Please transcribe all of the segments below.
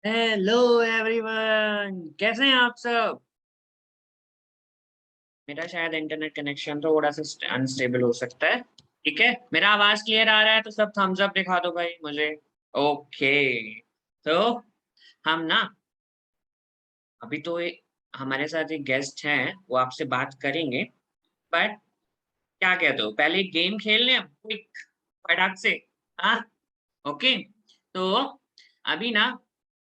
Hello everyone, कैसे हैं आप सब। मेरा शायद इंटरनेट कनेक्शन थोड़ा सा अनस्टेबल हो सकता है। ठीक है, मेरा आवाज क्लियर आ रहा है तो सब थम्स अप दिखा दो भाई मुझे। ओके। तो हम ना अभी तो हमारे साथ एक गेस्ट हैं, वो आपसे बात करेंगे। बट क्या कहते हो, पहले एक गेम खेल लें क्विक, फटाक से। हाँ। ओके। तो अभी ना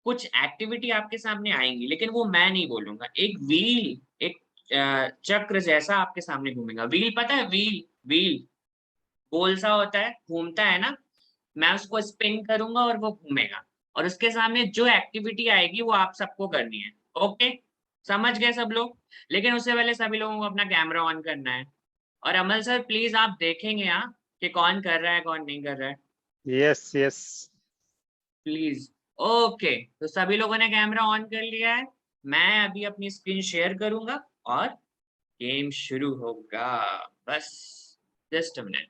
कुछ एक्टिविटी आपके सामने आएंगी, लेकिन वो मैं नहीं बोलूंगा। एक व्हील, एक चक्र जैसा आपके सामने घूमेगा। व्हील पता है, व्हील व्हील गोल सा होता है, घूमता है ना। मैं उसको स्पिन करूंगा और वो घूमेगा, और उसके सामने जो एक्टिविटी आएगी वो आप सबको करनी है। ओके, समझ गए सब लोग। लेकिन उससे पहले सभी लोगों को अपना कैमरा ऑन करना है। और अमल सर प्लीज आप देखेंगे यहाँ कि कौन कर रहा है कौन नहीं कर रहा है, यस यस। प्लीज। ओके, तो सभी लोगों ने कैमरा ऑन कर लिया है। मैं अभी अपनी स्क्रीन शेयर करूंगा और गेम शुरू होगा। बस just a minute.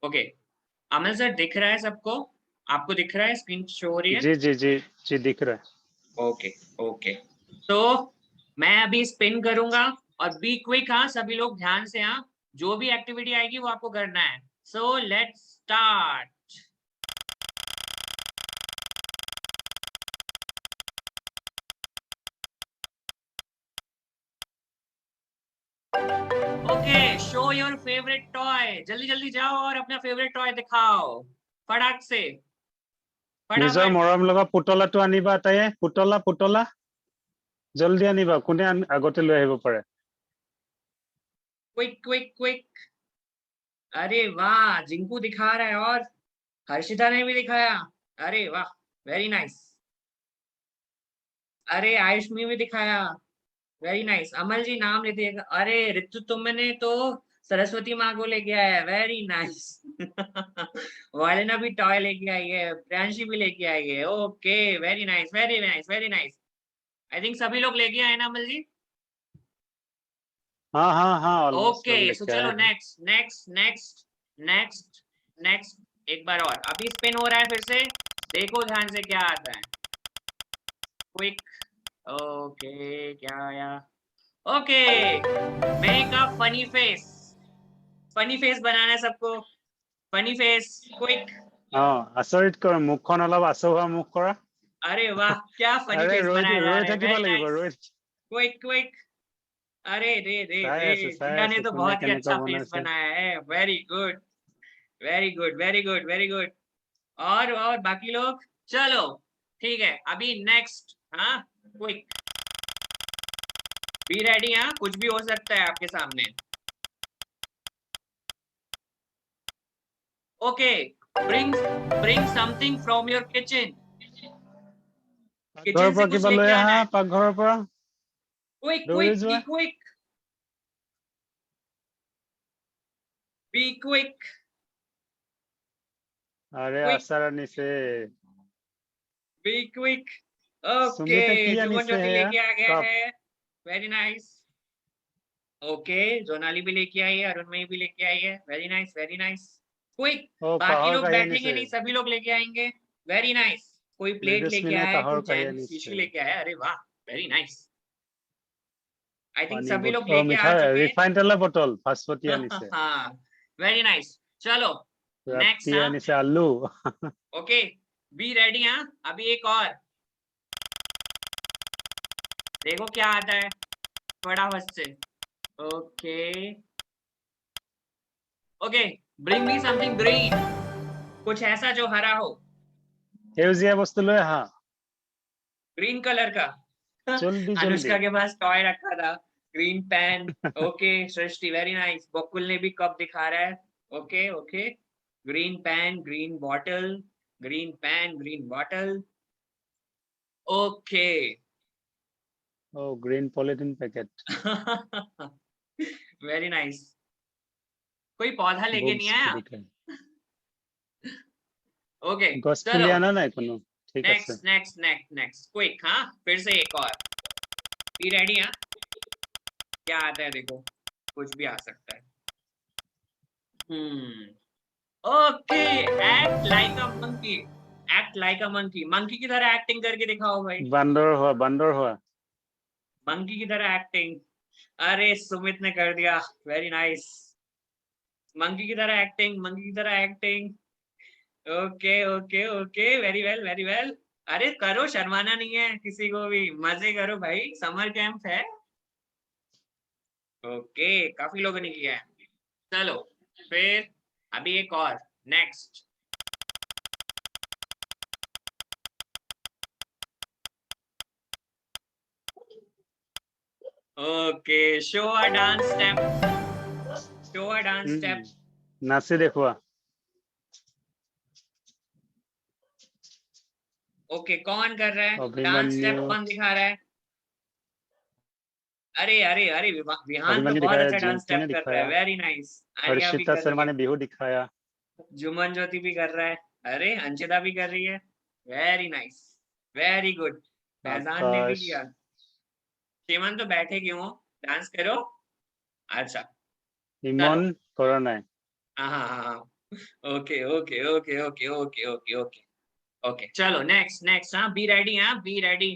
Okay, Amal sir दिख रहा है सबको? आपको दिख रहा है, स्क्रीन शो हो रही है? जी जी जी जी दिख रहा है। ओके। ओके, तो मैं अभी स्पिन करूंगा, और बी क्विक। हाँ, सभी लोग ध्यान से। हाँ, जो भी एक्टिविटी आएगी वो आपको करना है। So let's start. Okay, show your favourite toy. जल्दी जल्दी जाओ और अपना फेवरेट टॉय दिखाओ, फटाक से, নিজৰ फटाफट। মৰম লগা পুতলাটো আনিবা তাইয়ে। পুতলা পুতলা জলদি আনিবা, কোনে আগতে লৈ আহিব পাৰে। Quick quick quick. अरे वाह, जिंकू दिखा रहा है, और हर्षिता ने भी दिखाया। अरे वाह, वेरी नाइस। अरे आयुष्मी भी दिखाया, वेरी नाइस। अमल जी नाम लेते हैं। अरे ऋतु, तुमने तो सरस्वती माँ को लेके आया है, वेरी नाइस। वालिना भी टॉय लेके आई है, प्रियांशी भी लेके आई है। Okay, very nice very nice very nice. I think सभी लोग लेके आए ना अमल जी? हाँ हाँ हाँ, ऑलमोस्ट ओके, लोग सो लेके आए चलो हैं। Next next next next next. एक बार और, अभी स्पिन हो रहा है फिर से। देखो ध्यान से क्या आता है। क्विक। ओके, क्या आया? Okay, make a funny face. Funny face बनाना है सबको। Funny face, quick. আচৰিত কৰ, মুখখন অলপ আচহুৱা মুখ কৰা। अरे वाह, क्या फनी আৰে फेस ৰৈ बनाया जा ৰৈ रहा है, থাকিব वेरी লাগিব, नाइस। ৰৈ क्विक क्विक। अरे रे रे চাই रे, চাই जिया ने আছো तो কোনে बहुत ही কেনেকুৱা अच्छा फेस বনাইছে। बनाया है। Very good very good very good very good. और बाकी लोग, चलो ठीक है, अभी नेक्स्ट। हाँ, क्विक, बी रेडी। हाँ, कुछ भी हो सकता है आपके सामने। Okay, bring bring something from your kitchen. পাকঘৰৰ किचन से পৰা कुछ কিবা লৈ लेके आना আহা, है। পাকঘৰৰ পৰা क्विक দৌৰি क्विक बी যোৱা। क्विक, बी क्विक আৰে क्विक আচাৰ আনিছে। Be quick. ओके, সুমিতে কি जुगन আনিছে ज्योति সেয়া? लेके आ गया কাপ। है, वेरी नाइस। ओके, जोनाली भी लेके आई है, अरुणमयी भी लेके आई है, very nice very nice. Quick, बाकी কাঁহৰ लोग কাঁহী बैठेंगे আনিছে। नहीं, सभी लोग लेके आएंगे। Very nice. कोई प्लेट लेके মৃদুস্মিনে आया है, কাঁহৰ कोई কাঁহী जैन আনিছে। टिश्यू लेके आया है। अरे वाह, वेरी नाइस। आई थिंक পানী सभी लोग বটল, लेके आ মিঠাই चुके हैं। ৰিফাইন তেলৰ বটল ভাস্পতি আনিছে। हाँ, वेरी नाइस। चलो नेक्स्ट। ৰাতি हाँ, আনিছে আলু। Okay, be ready. हाँ, अभी एक और, देखो क्या आता है फटाफट से। Okay okay, bring me something green. कुछ ऐसा जो हरा हो, সেউজীয়া বস্তু লৈ আহা। ग्रीन कलर का। জলদি জলদি। अनुष्का के पास टॉय रखा था, green pen. Okay Srishti, very nice. Bakul ने भी कप दिखा रहा है। Okay okay, green pen green bottle, green pen green bottle. Okay. ও green polythene packet. Very nice. कोई पौधा लेके नहीं বুকস आया? মেডিকেল। ओके, গছ পুলি चलो আনা নাই কোনো? ঠিক আছে। Next next next next, quick. हाँ, फिर से एक और। B ready. हाँ, क्या आता है देखो, कुछ भी आ सकता है। Okay, act like a monkey. Act like a monkey, monkey की तरह एक्टिंग करके दिखाओ भाई। बांदर हुआ, बांदर हुआ। मंकी की तरह एक्टिंग। अरे सुमित ने कर दिया, वेरी नाइस। मंकी की तरह एक्टिंग, मंकी की तरह acting. Okay okay okay, very well very well. अरे करो, शर्माना नहीं है किसी को भी, मजे करो भाई, समर कैंप है। ओके, काफी लोगों ने किया है। चलो फिर अभी एक और, नेक्स्ट। ओके, शो अ डांस स्टेप, शो अ डांस स्टेप। नाचे देखवा। ओके, कौन कर रहा है डांस स्टेप, अभिमन्यु, कौन दिखा रहा है? अरे अरे अरे, विहान तो अभिमन्यु बहुत दिखाया, अच्छा डांस जिंकू स्टेप ने कर रहा है, दिखाया, वेरी नाइस। आर्या भी हर्षिता कर रही शर्मा है, ने बिहू दिखाया। जुमन ज्योति भी कर रहा है, अरे अंशिता भी कर रही है, very nice, very good. Faizan ने भी आकाश, किया। श्रीमान तो बैठे क्यों हो, डांस करो। अच्छा, चलो। इमन करा নাই। हाँ हाँ हाँ हाँ, okay okay okay okay okay okay okay okay, चलो नेक्स्ट नेक्स्ट। हाँ, बी रेडी, हाँ be ready.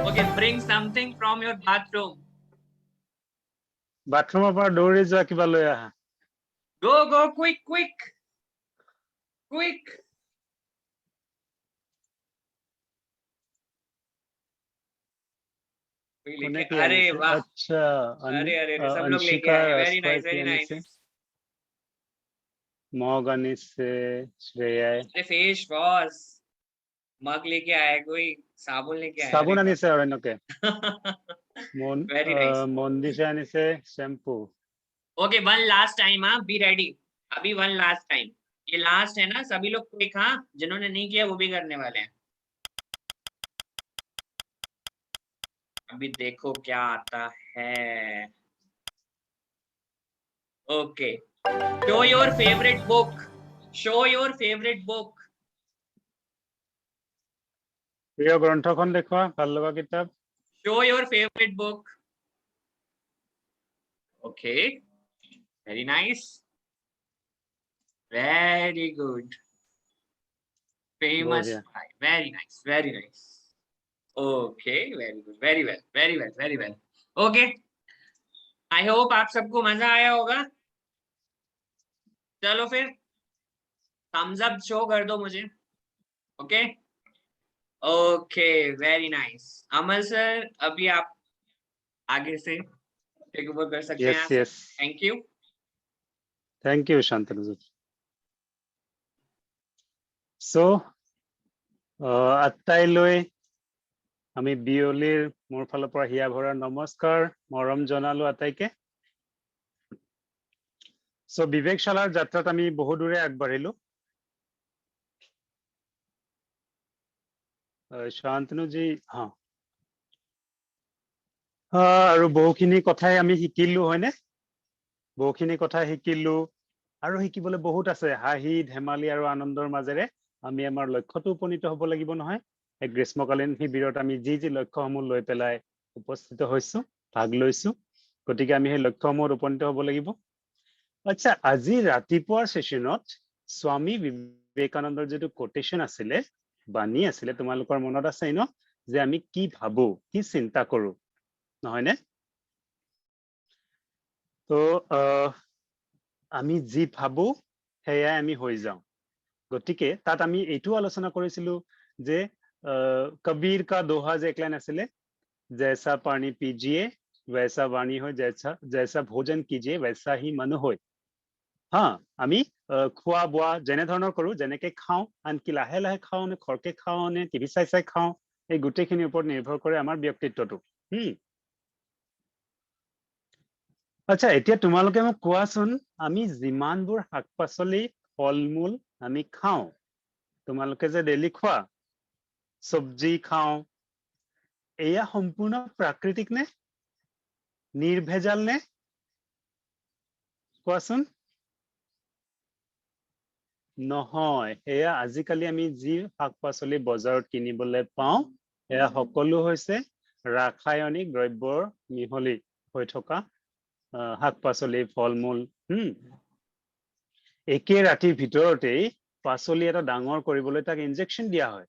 Okay, bring something from your bathroom. बाथरूমৰ পৰা দৌৰি যোৱা, কিবা লৈ আহা। Go go, quick quick quick. কোনে लिखे, কি अरे আনিছে? वाह। আচ্ছা, अरे अरे अरे, सब लोग लेके अंशिका आए हैं, वेरी राजखोৱাই नाइस কি वेरी আনিছে? नाइस। মগ আনিছে শ্ৰেয়াই। अरे फेस वॉश, मग लेके आया है कोई, साबुन लेके आया है, চাবোন देखा। আনিছে অৰণ্যকে। Very nice. মন্দিশে আনিছে shampoo. Okay, one last time, हाँ बी रेडी। अभी वन लास्ट टाइम, ये लास्ट है ना, सभी लोग क्विक। हाँ, जिन्होंने नहीं किया वो भी करने वाले हैं। अभी देखो क्या आता है। Okay, show your favourite book, show your favourite book. প্ৰিয় গ্ৰন্থখন দেখুৱা, ভাল লগা কিতাপ। Show your favourite book. Okay, very nice, very good, famous বঢ়িয়া। भाई, very nice very nice. Okay, very good, very well very well very well. Okay, I hope आप सबको मजा आया होगा। चलो फिर थम्स अप शो कर दो मुझे। Okay okay, very nice. Amal sir, अभी आप आगे से टेक ओवर कर सकते हैं यस यहाँ से। Yes, thank you. Thank you Shantanu ji. So আটাইলৈ আমি বিয়লিৰ মোৰ ফালৰ পৰা হিয়া ভৰা নমস্কাৰ, মৰম জনালো আটাইকে। সো বিবেকশালাৰ যাত্ৰাত আমি বহু দূৰে আগবাঢ়িলো। শান্তনুজি, হা, আৰু বহুখিনি কথাই আমি শিকিলো, হয়নে? বহুখিনি কথা শিকিলো, আৰু শিকিবলৈ বহুত আছে। হাঁহি ধেমালি আৰু আনন্দৰ মাজেৰে আমি আমাৰ লক্ষ্যটো উপনীত হ'ব লাগিব, নহয়? এক গ্ৰীষ্মকালীন শিবিৰত আমি যি যি লক্ষ্যসমূহ লৈ পেলাই উপস্থিত হৈছো, ভাগ লৈছো, গতিকে আমি সেই লক্ষ্যসমূহত উপনীত হ'ব লাগিব। আচ্ছা, আজি ৰাতিপুৱাৰ সেশনত স্বামী বিবেকানন্দৰ যিটো কোটেশন আছিলে, বাণী আছিলে, তোমালোকৰ মনত আছে ন, যে আমি কি ভাবো, কি চিন্তা কৰো, নহয়নে? তো আমি যি ভাবো সেয়াই আমি হৈ যাওঁ। গতিকে তাত আমি এইটো আলোচনা কৰিছিলো যে কবিৰ কা দোহা যে এক লাইন আছিলে, জৈসা পানী পিজিয়ে वैसा वाणी हो, जैसा जैसा भोजन कीजिए वैसा ही मन होय। হা, আমি খোৱা বোৱা যেনে ধৰণৰ কৰো, যেনেকে খাওঁ, আনকি লাহে লাহে খাওঁ নে খৰকে খাওঁ নে টিভি চাই চাই খাওঁ, এই গোটেইখিনিৰ ওপৰত নিৰ্ভৰ কৰে আমাৰ ব্যক্তিত্বটো। আচ্ছা, এতিয়া তোমালোকে মোক কোৱাচোন, আমি যিমানবোৰ শাক পাচলি ফল মূল আমি খাওঁ, তোমালোকে যে ডেইলি খোৱা, চব্জি খাওঁ, এয়া সম্পূৰ্ণ প্ৰাকৃতিক নে, নিৰ্ভেজাল নে? কোৱাচোন। নহয় এয়া আজিকালি আমি যি শাক-পাচলি বজাৰত কিনিবলৈ পাওঁ এয়া সকলো হৈছে ৰাসায়নিক দ্ৰব্যৰ মিহলি হৈ থকা শাক-পাচলি ফল-মূল একে ৰাতিৰ ভিতৰতেই পাচলি এটা ডাঙৰ কৰিবলৈ তাক ইনজেকশ্যন দিয়া হয়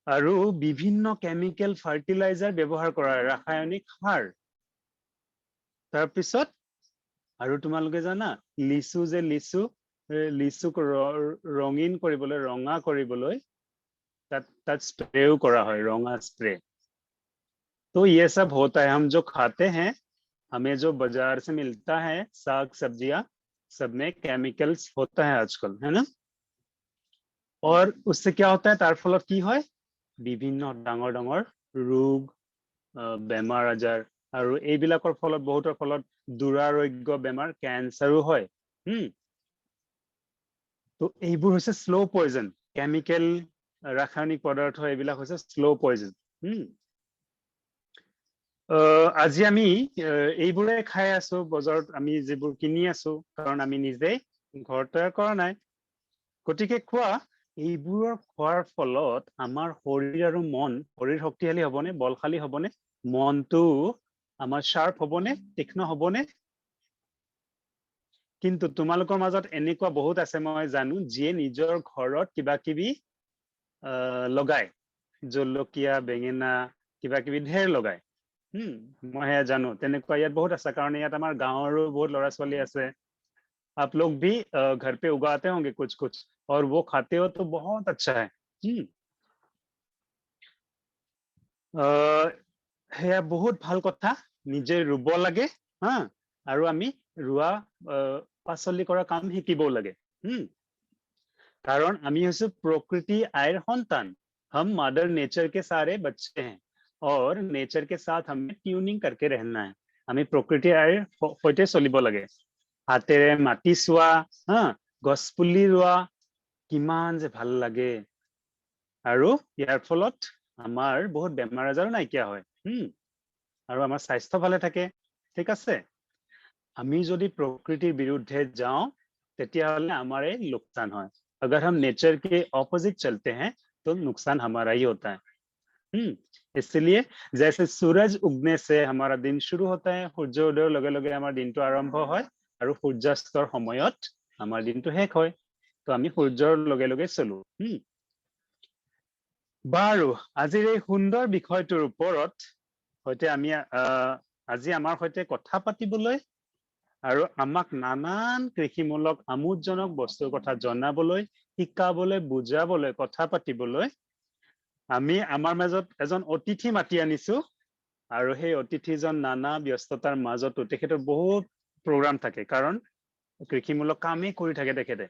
আৰু বিভিন্ন কেমিকেল ফাৰ্টিলাইজাৰ ব্যৱহাৰ কৰা হয় ৰাসায়নিক সাৰ তাৰপিছত আৰু তোমালোকে জানা লিচু যে লিচুক ৰঙীন কৰিবলৈ ৰঙা কৰিবলৈ তাত স্প্रेও करा है रंगा स्प्रे तो ये सब होता है हम जो खाते हैं हमें जो बाजार से मिलता है साग सब्जियां सब में केमिकल्स होता है आजकल है ना और उससे क्या होता है तार फलत की হয় বিভিন্ন ডাঙৰ ডাঙৰ ৰোগ বেমাৰ আজাৰ আৰু এইবিলাকৰ ফলত বহুতৰ ফলত দুৰাৰোগ্য বেমাৰ ক্যান্সাৰো হয় তো এইবোৰ হৈছে স্লো পয়জন কেমিকেল ৰাসায়নিক পদাৰ্থ এইবিলাক হৈছে স্লো পয়জন আজি আমি এইবোৰে খাই আছো বজাৰত আমি যিবোৰ কিনি আছো কাৰণ আমি নিজে ঘৰ তৈয়াৰ কৰা নাই গতিকে খোৱা এইবোৰৰ খোৱাৰ ফলত আমাৰ শৰীৰ আৰু মন শৰীৰ শক্তিশালী হ'বনে বলশালী হ'বনে মনটো আমাৰ শাৰ্প হ'বনে তীক্ষ্ণ হ'বনে কিন্তু তোমালোকৰ মাজত এনেকুৱা বহুত আছে মই জানো যিয়ে নিজৰ ঘৰত কিবা কিবি লগায় জলকীয়া বেঙেনা কিবা কিবি ঢেৰ লগায় মই জানো তেনেকুৱা ইয়াত বহুত আছে কাৰণ ইয়াত আমাৰ গাঁৱৰো বহুত ল'ৰা ছোৱালী আছে आप लोग भी घर पे उगाते होंगे कुछ कुछ और वो खाते हो तो बहुत अच्छा है है बहुत ভাল কথা নিজে ৰুব লাগে হা আৰু আমি ৰুৱা পাচলি কৰা কাম শিকিব লাগে कारण আমি হচ্ছে প্ৰকৃতি আইৰ সন্তান हम मदर नेचर के सारे बच्चे हैं और नेचर के साथ हमें ट्यूनिंग करके रहना है আমি প্রকৃতি আইৰ সৈতে চলিব লাগে হাতেৰে মাটি চোৱা গছপুলি ৰোৱা কিমান যে ভাল লাগে আৰু ইয়াৰ ফলত আমাৰ বহুত বেমাৰ আজাৰো নাইকিয়া হয় আৰু আমাৰ স্বাস্থ্য ভালে থাকে ঠিক আছে আমি যদি প্ৰকৃতিৰ বিৰুদ্ধে যাওঁ তেতিয়াহলে আমাৰে লোকসান হয় अगर हम नेचर के ऑपोजिट चलते हैं तो नुकसान हमारा ही होता है इसलिए जैसे सूरज उगने से हमारा दिन शुरू होता है सूर्य उदयर लगे लगे हमारा दिन तो आरंभ হয় আৰু সূৰ্যাস্তৰ সময়ত আমাৰ দিনটো শেষ হয় তো আমি সূৰ্যৰ লগে লগে চলো বাৰু আজিৰ এই সুন্দৰ বিষয়টোৰ ওপৰত হয়তো আমি আজি আমাৰ সৈতে কথা পাতিবলৈ আৰু আমাক নানান কৃষিমূলক আমোদজনক বস্তুৰ কথা জনাবলৈ শিকাবলৈ বুজাবলৈ কথা পাতিবলৈ আমি আমাৰ মাজত এজন অতিথি মাতি আনিছো আৰু সেই অতিথিজন নানা ব্যস্ততাৰ মাজতো তেখেতৰ বহুত প্ৰগ্ৰাম থাকে কাৰণ কৃষিমূলক কামেই কৰি থাকে তেখেতে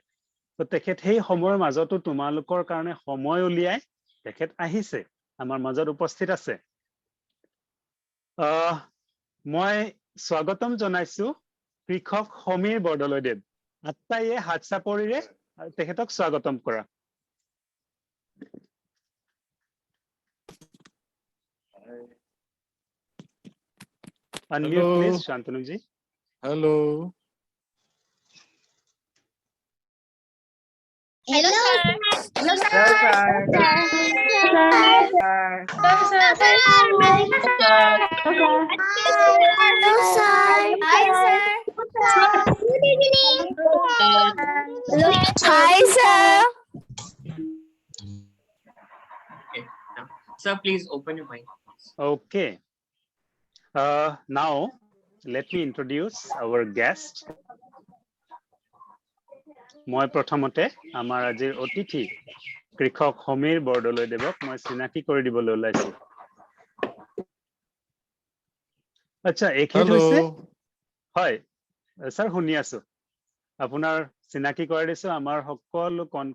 তো তেখেত সেই সময়ৰ মাজতো তোমালোকৰ কাৰণে সময় উলিয়াই তেখেত আহিছে আমাৰ মাজত উপস্থিত আছে মই স্বাগতম জনাইছো কৃষক সমীৰ বৰদলৈদেৱ আত্মায়ে হাত চাপৰিৰে তেখেতক স্বাগতম কৰা Unmute please, Shantanu ji. Hello. Hello, sir. Hello, sir. Hello, sir. Hello, sir. Hi, sir. Good evening. Hi, sir. Okay, now, sir, please open your mic. Okay. Now, let me introduce our guest. মই প্ৰথমতে আমাৰ আজিৰ অতিথি কৃষক সমীৰ বৰদলৈদেৱক মই চিনাকি কৰি দিবলৈ ওলাইছো আচ্ছা এখেত হৈছে হয় স্যাৰ শুনি আছো আপোনাৰ চিনাকি কৰি দিছো আমাৰ সকলো কোন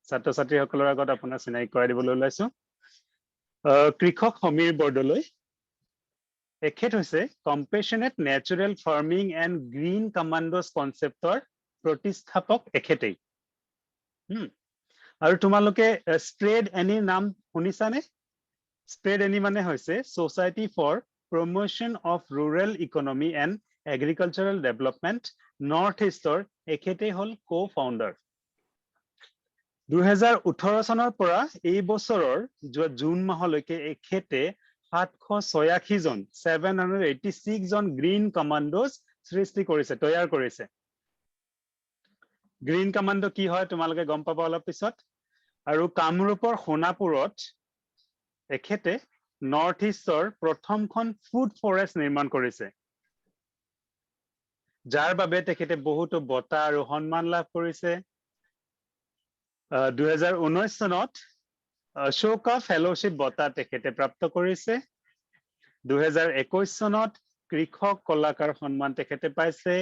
ছাত্ৰ ছাত্ৰীসকলৰ আগত আপোনাৰ চিনাকি কৰি দিবলৈ ওলাইছো কৃষক সমীৰ বৰদলৈ এখেত হৈছে compassionate natural farming and green commandos কনচেপ্টৰ প্ৰতিষ্ঠাপক এখেতেই আৰু তোমালোকে স্প্ৰেড এনি নাম শুনিছানে স্প্ৰেড এনি মানে হৈছে society for promotion of rural economy and agricultural development north ইষ্টৰ এখেতেই হল কো-ফাউণ্ডাৰ 2018 চনৰ পৰা এই বছৰৰ জুন মাহলৈকে এখেতে 786 জন 786 জন গ্ৰীণ কমাণ্ডোজ সৃষ্টি কৰিছে তৈয়াৰ কৰিছে গ্ৰীণ কমাণ্ডো কি হয় তোমালোকে গম পাবা অলপ পিছত আৰু কামৰূপৰ সোণাপুৰত এখেতে নৰ্থ ইষ্টৰ প্ৰথমখন ফুড ফৰেষ্ট নিৰ্মাণ কৰিছে যাৰ বাবে তেখেতে বহুতো বঁটা আৰু সন্মান লাভ কৰিছে 2019 চনত অশোকা ফেলোশ্বিপ বঁটা তেখেতে প্ৰাপ্ত কৰিছে 2021 চনত কৃষক কলাকাৰ সন্মান তেখেতে পাইছে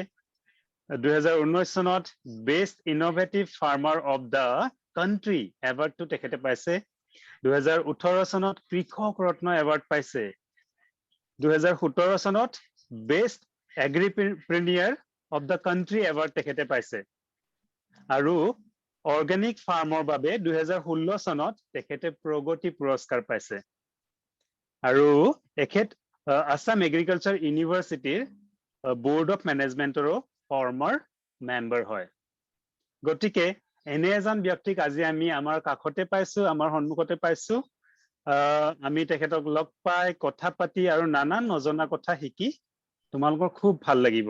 2019 চনত best innovative farmer of the country এৱাৰ্ডটো তেখেতে পাইছে 2018 চনত কৃষক ৰত্ন এৱাৰ্ড পাইছে 2017 চনত best agripreneur of the country award তেখেতে পাইছে আৰু অৰ্গেনিক ফাৰ্মৰ বাবে 2016 চনত তেখেতে প্ৰগতি পুৰস্কাৰ পাইছে আৰু এখেত আসাম এগ্ৰিকালচাৰ ইউনিভাৰ্চিটিৰ বোৰ্ড অফ মেনেজমেণ্টৰো ফৰ্মাৰ মেম্বাৰ হয় গতিকে এনে এজন ব্যক্তিক আজি আমি আমাৰ কাষতে পাইছো আমাৰ সন্মুখতে পাইছো আমি তেখেতক লগ পাই কথা পাতি আৰু নানান নজনা কথা শিকি তোমালোকৰ খুব ভাল লাগিব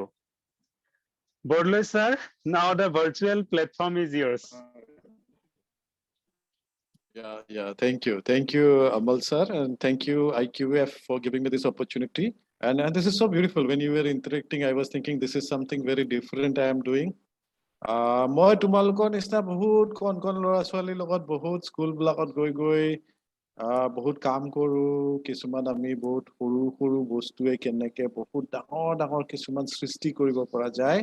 Bordoloi sir now the virtual platform is yours Yeah, thank you, Amal sir, and thank you IQF for giving me this opportunity. And this is so beautiful. When you were interacting, I was thinking this is something very different I am doing. মই তোমালোকৰ নিচিনা বহুত কণ ল'ৰা ছোৱালীৰ লগত বহুত school বিলাকত গৈ বহুত কাম কৰো কিছুমান আমি বহুত সৰু বস্তুৱে কেনেকে বহুত ডাঙৰ কিছুমান সৃষ্টি কৰিব পৰা যায়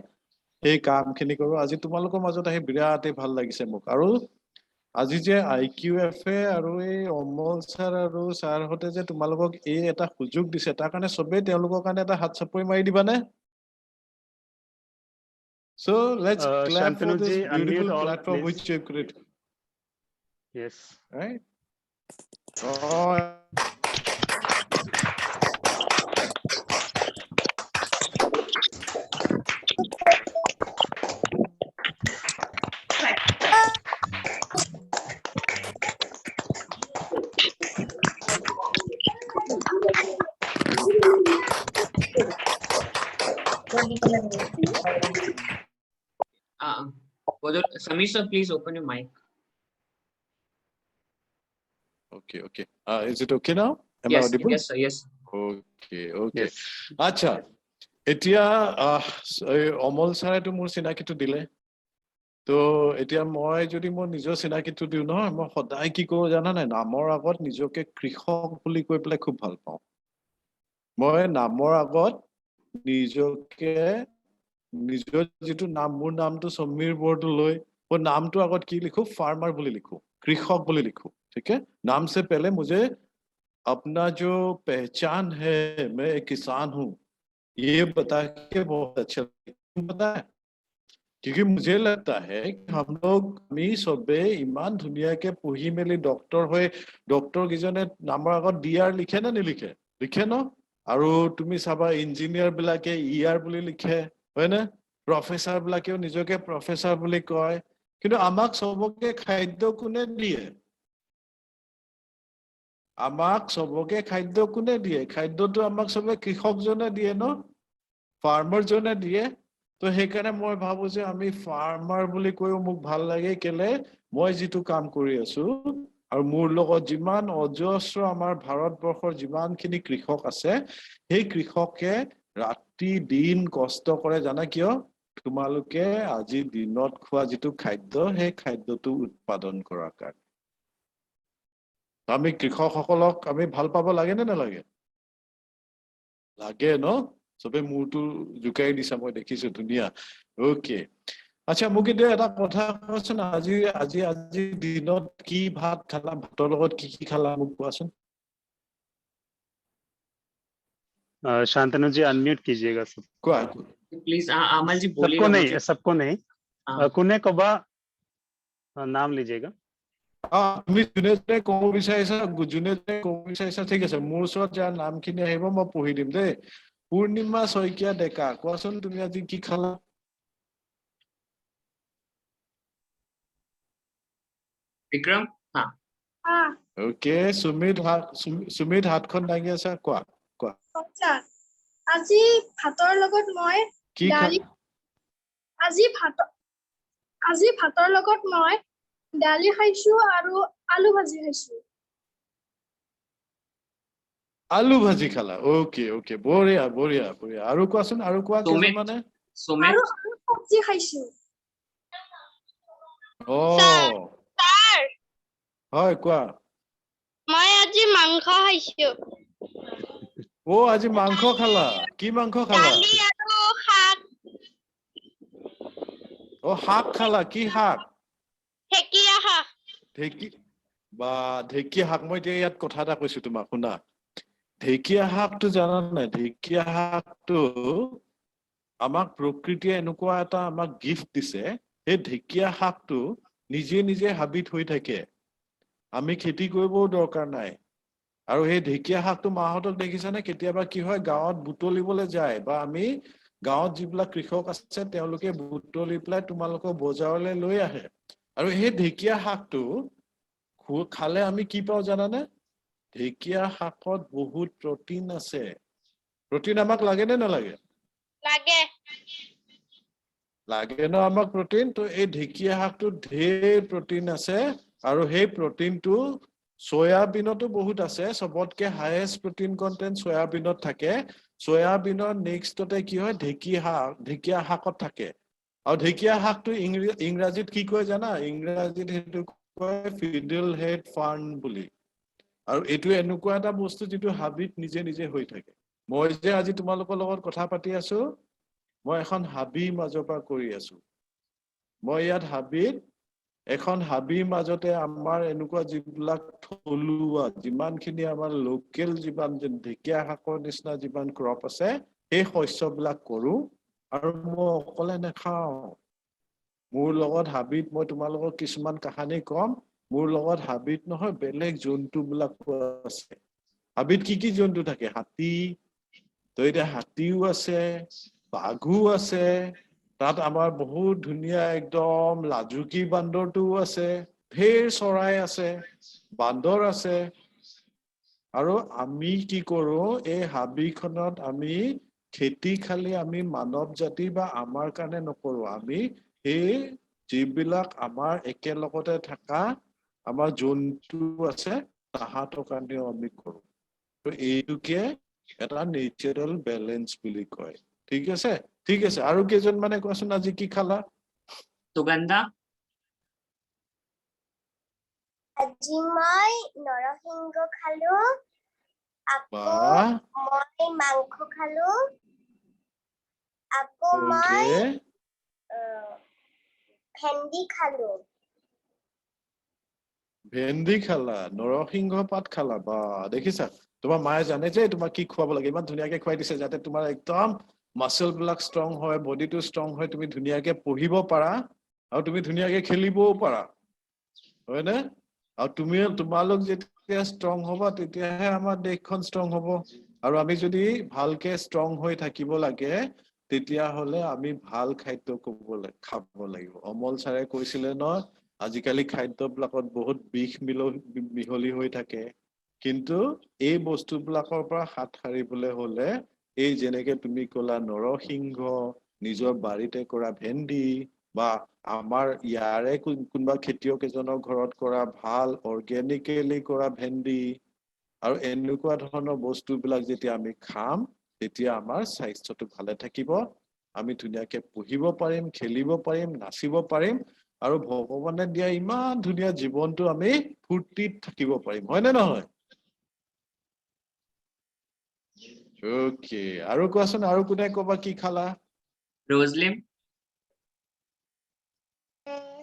সেই কামখিনি কৰো আজি তোমালোকৰ মাজত আহি বিৰাটেই ভাল লাগিছে মোক আৰু আজি যে IQF আৰু এই অমল ছাৰ আৰু ছাৰহঁতে যে তোমালোকক এই এটা সুযোগ দিছে তাৰ কাৰণে সবেই তেওঁলোকৰ কাৰণে এটা হাত চাপৰি মাৰি দিবানে So let's clap for this Shantanu-ji, beautiful unmute all, platform please. which you've created. Yes. Right? Oh. Sameer sir, please open your mic. Okay. Is it okay now? Am I Yes, audible? yes, sir, yes. Okay. Yes. Acha. এতিয়া অমল ছাৰেতো মোৰ চিনাকিটো দিলে তো এতিয়া মই যদি মোৰ নিজৰ চিনাকিটো দিওঁ নহয় মই সদায় কি কৰোঁ জানা নাই নামৰ আগত নিজকে কৃষক বুলি কৈ পেলাই খুব ভাল পাওঁ মই নামৰ আগত নিজকে নিজৰ যেটো নাম মোৰ নামটো সমীৰ বৰদলৈ মই নামটো আগত কি লিখো ফাৰ্মাৰ বুলি লিখো কৃষক বুলি লিখো ঠিক है नाम से पहले मुझे अपना जो पहचान है मैं एक किसान हूं ये बता के बहुत अच्छा लगता है क्योंकि मुझे लगता है कि हम लोग सबे इमान धुनिया के पढ़ी मेली डॉक्टर हुए डॉक्टर किजने नाমৰ আগত ডিআৰ লিখে না নিলিখে লিখে ন আৰু তুমি চাবা ইঞ্জিনিয়াৰ বিলাকে ইআৰ বুলি লিখে হয় না প্ৰফেসৰ বিলাকেও নিজকে প্ৰফেসৰ বুলি কয় কিন্তু আমাক সবকে খাদ্য কোনে দিয়ে আমাক সবকে খাদ্য কোনে দিয়ে খাদ্যটো আমাক সবে কৃষকজনে দিয়ে ন ফাৰ্মাৰ জনে দিয়ে তো সেইকাৰণে মই ভাবো যে আমি ফাৰ্মাৰ বুলি কৈও মোক ভাল লাগে কেলে মই যেটো কাম কৰি আছো আৰু মোৰ লগত যিমান অজস্ৰ আমাৰ ভাৰতবৰ্ষৰ যিমানখিনি কৃষক আছে সেই কৃষকে ৰাতি দিন কষ্ট কৰে জানা কিয় তোমালোকে আজি দিনত খোৱা যেটো খাদ্য সেই খাদ্যটো উৎপাদন কৰাৰ কাৰণে আমি কৃষকসকলক আমি ভাল পাব লাগে নে নালাগে লাগে ন সবে মূৰটো জুকাই দিছা মই দেখিছো ধুনিয়া ওকে আচ্ছা মোক এতিয়া এটা কথা কোৱাচোন আজি দিনত কি ভাত খালা ভাতৰ লগত কি খালা মোক কোৱাচোন शांतनु जी अनम्यूट कीजिएगा सब কোৱা Please, Amal ji बोलिएगा मुझे. सबको नहीं कुने कबा नाम लीजिएगा তুমি যোনে ক'ব বিচাৰিছা ঠিক আছে মোৰ ওচৰত যাৰ নামখিনি আহিব মই পঢ়ি দিম দেই পূৰ্ণিমা শইকীয়া ডেকা কোৱাচোন তুমি আজি কি খালা विक्रम हाँ ওকে সুমিত হাতখন দাঙি আছা কোৱা আচ্ছা আজি ভাতৰ লগত মই কি দালি আজি ভাতৰ লগত মই দালি খাইছো আৰু আলু ভাজি খাইছো আলু ভাজি খালা ওকে ওকে বঢ়িয়া বঢ়িয়া বঢ়িয়া আৰু কোৱাচোন আৰু কোৱা কেজন सुमित মানে सुमित আৰু চব্জি খাইছো ও স্যাৰ হয় কোৱা মই আজি মাংস খাইছো ও আজি মাংস খালা কি মাংস খালা দালি আৰু শাক ও শাক খালা কি শাক ঢেকীয়া শাক ঢেকি বা ঢেকীয়া শাক মই এতিয়া ইয়াত কথা এটা কৈছো তোমাক শুনা ঢেকীয়া শাকটো জানা নাই ঢেকীয়া শাকটো আমাক প্ৰকৃতিয়ে এনেকুৱা এটা আমাক গিফ্ট দিছে সেই ঢেকীয়া শাকটো নিজে নিজে হাবিত হৈ থাকে আমি খেতি কৰিবও দৰকাৰ নাই আৰু সেই ঢেকীয়া শাকটো মাহঁতক দেখিছানে কেতিয়াবা কি হয় গাঁৱত বুটলিবলৈ যায় বা আমি গাঁৱত যিবিলাক কৃষক আছে তেওঁলোকে বুটলি পেলাই তোমালোকৰ বজাৰলৈ লৈ আহে আৰু সেই ঢেকীয়া শাকটো খালে আমি কি পাওঁ জানানে ঢেকীয়া শাকত বহুত প্ৰটিন আছে প্ৰটিন আমাক লাগে নে নালাগে লাগে লাগে ন আমাক প্ৰটিন তো এই ঢেকীয়া শাকটোত ঢেৰ প্ৰটিন আছে আৰু সেই প্ৰটিনটো সয়াবিনতো বহুত আছে সবতকে হাইয়েষ্ট প্ৰটিন কন্টেন্ট সয়াবিনত থাকে সয়াবিনৰ নেক্সটতে কি হয় ঢেকীয়া শাকত থাকে আৰু ঢেকীয়া শাকটো ইংৰাজীত কি কয় জানা ইংৰাজীত সেইটো কয় ফিডল হেড ফাৰ্ন বুলি আৰু এইটো এনেকুৱা এটা বস্তু যিটো হাবিত নিজে নিজে হৈ থাকে মই যে আজি তোমালোকৰ লগত কথা পাতি আছো মই এখন হাবিৰ মাজৰ পৰা কৰি আছো মই ইয়াত হাবিত এখন হাবিৰ মাজতে আমাৰ এনেকুৱা যিবিলাক থলুৱা যিমানখিনি আমাৰ লোকেল যিমান ঢেকীয়া শাকৰ নিচিনা যিমান ক্ৰপ আছে সেই শস্যবিলাক কৰো আৰু মই অকলে নাখাওঁ মোৰ লগত হাবিত মই তোমালোকক কিছুমান কাহানী কম মোৰ লগত হাবিত নহয় বেলেগ জন্তুবিলাক আছে হাবিত কি জন্তু থাকে হাতী তো এতিয়া হাতীও আছে বাঘো আছে তাত আমাৰ বহুত ধুনীয়া একদম লাজুকী বান্দৰটোও আছে ঢেৰ চৰাই আছে বান্দৰ আছে আৰু আমি কি কৰো এই হাবিখনত আমি খেতি খালি আমি মানৱ জাতি বা আমাৰ কাৰণে নকৰো আমি এই যিবিলাক আমাৰ একেলগতে থকা আমাৰ জন্তু আছে তাহাঁতৰ কাৰণেও আমি কৰো তো এইটোকে এটা নেচাৰেল বেলেঞ্চ বুলি কয় ঠিক আছে আৰু কেইজন মানে কোৱাচোন আজি কি খালা सुगंधा আজি মই নৰসিংহ খালো আকৌ বাহ মই মাংস খালো আকৌ মই ওকে ভেন্দি খালো ভেন্দি খালা নৰসিংহ পাত খালা বা দেখিছা তোমাৰ মায়ে জানে যে তোমাক কি খুৱাব লাগে ইমান ধুনীয়াকে খুৱাই দিছে যাতে তোমাৰ একদম মাসল বিলাক ষ্ট্ৰং হয় বডিটো ষ্ট্ৰং হয় তুমি ধুনীয়াকে পঢ়িব পাৰা আৰু তুমি ধুনীয়াকে খেলিবও পাৰা হয়নে আৰু তোমালোক যেতিয়া ষ্ট্ৰং হবা তেতিয়াহে আমাৰ দেশখন ষ্ট্ৰং হব আৰু আমি যদি ভালকে ষ্ট্ৰং হৈ থাকিব লাগে তেতিয়াহলে আমি ভাল খাদ্য খাব লাগিব অমল ছাৰে কৈছিলে ন আজিকালি খাদ্যবিলাকত বহুত বিষ মিহলি হৈ থাকে কিন্তু এই বস্তুবিলাকৰ পৰা হাত সাৰিবলৈ হলে এই যেনেকে তুমি কলা নৰসিংহ নিজৰ বাৰীতে কৰা ভেন্দি বা আমাৰ ইয়াৰে কোনোবা খেতিয়ক এজনৰ ঘৰত কৰা ভাল অৰ্গেনিকেলি কৰা ভেন্দি আৰু এনেকুৱা ধৰণৰ বস্তুবিলাক যেতিয়া আমি খাম তেতিয়া আমাৰ স্বাস্থ্যটো ভালে থাকিব আমি ধুনীয়াকে পঢ়িব পাৰিম খেলিব পাৰিম নাচিব পাৰিম আৰু ভগৱানে দিয়া ইমান ধুনীয়া জীৱনটো আমি ফূৰ্তিত থাকিব পাৰিম হয় নে নহয় ওকে আৰু কোৱাচোন আৰু কোনে ক'বা কি খালা रोजलिम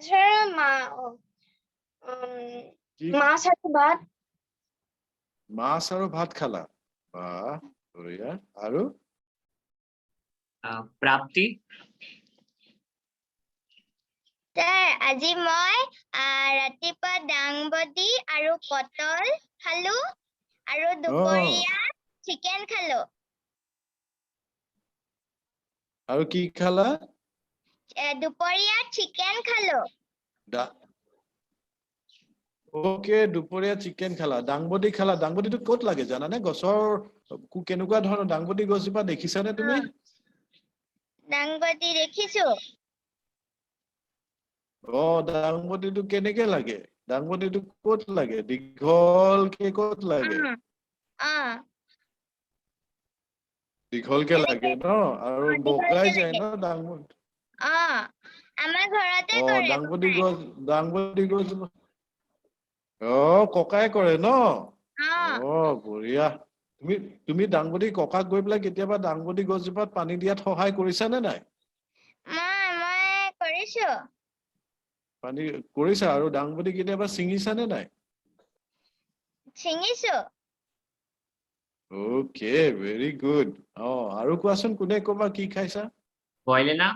স্যাৰ কি মাছ আৰু ভাত মাছ আৰু ভাত খালা বাহ বঢ়িয়া আৰু प्राप्ति স্যাৰ আজি মই ৰাতিপুৱা দাংবডি আৰু পটল খালো আৰু দুপৰীয়া চিকেন খালো আৰু কি খালা দুপৰীয়া চিকেন খালো দা- ওকে দুপৰীয়া চিকেন খালা দাংবডি খালা দাংবডিটো ক'ত লাগে জানানে গছৰ কেনেকুৱা ধৰণৰ দাংবডি গছজোপা দেখিছানে তুমি ডাংবডি দেখিছো দাংবডিটো কেনেকে লাগে দাংবডিটো ক'ত লাগে দীঘলকে ক'ত লাগে দীঘলকে লাগে ন আৰু বগাই যায় ন দাংবডি আমাৰ ঘৰতে কৰে দাংবডি গছ ককাই কৰে ন বঢ়িয়া তুমি দাংবডি ককাক গৈ পেলাই কেতিয়াবা দাংবডি গছজোপাত পানী দিয়াত সহায় কৰিছানে নাই মই কৰিছো পানী কৰিছা আৰু দাংবডি কেতিয়াবা ছিঙিছানে নাই ছিঙিছো ওকে ভেৰি গুড আৰু কোৱাচোন কোনে ক'বা কি খাইছা Voilena?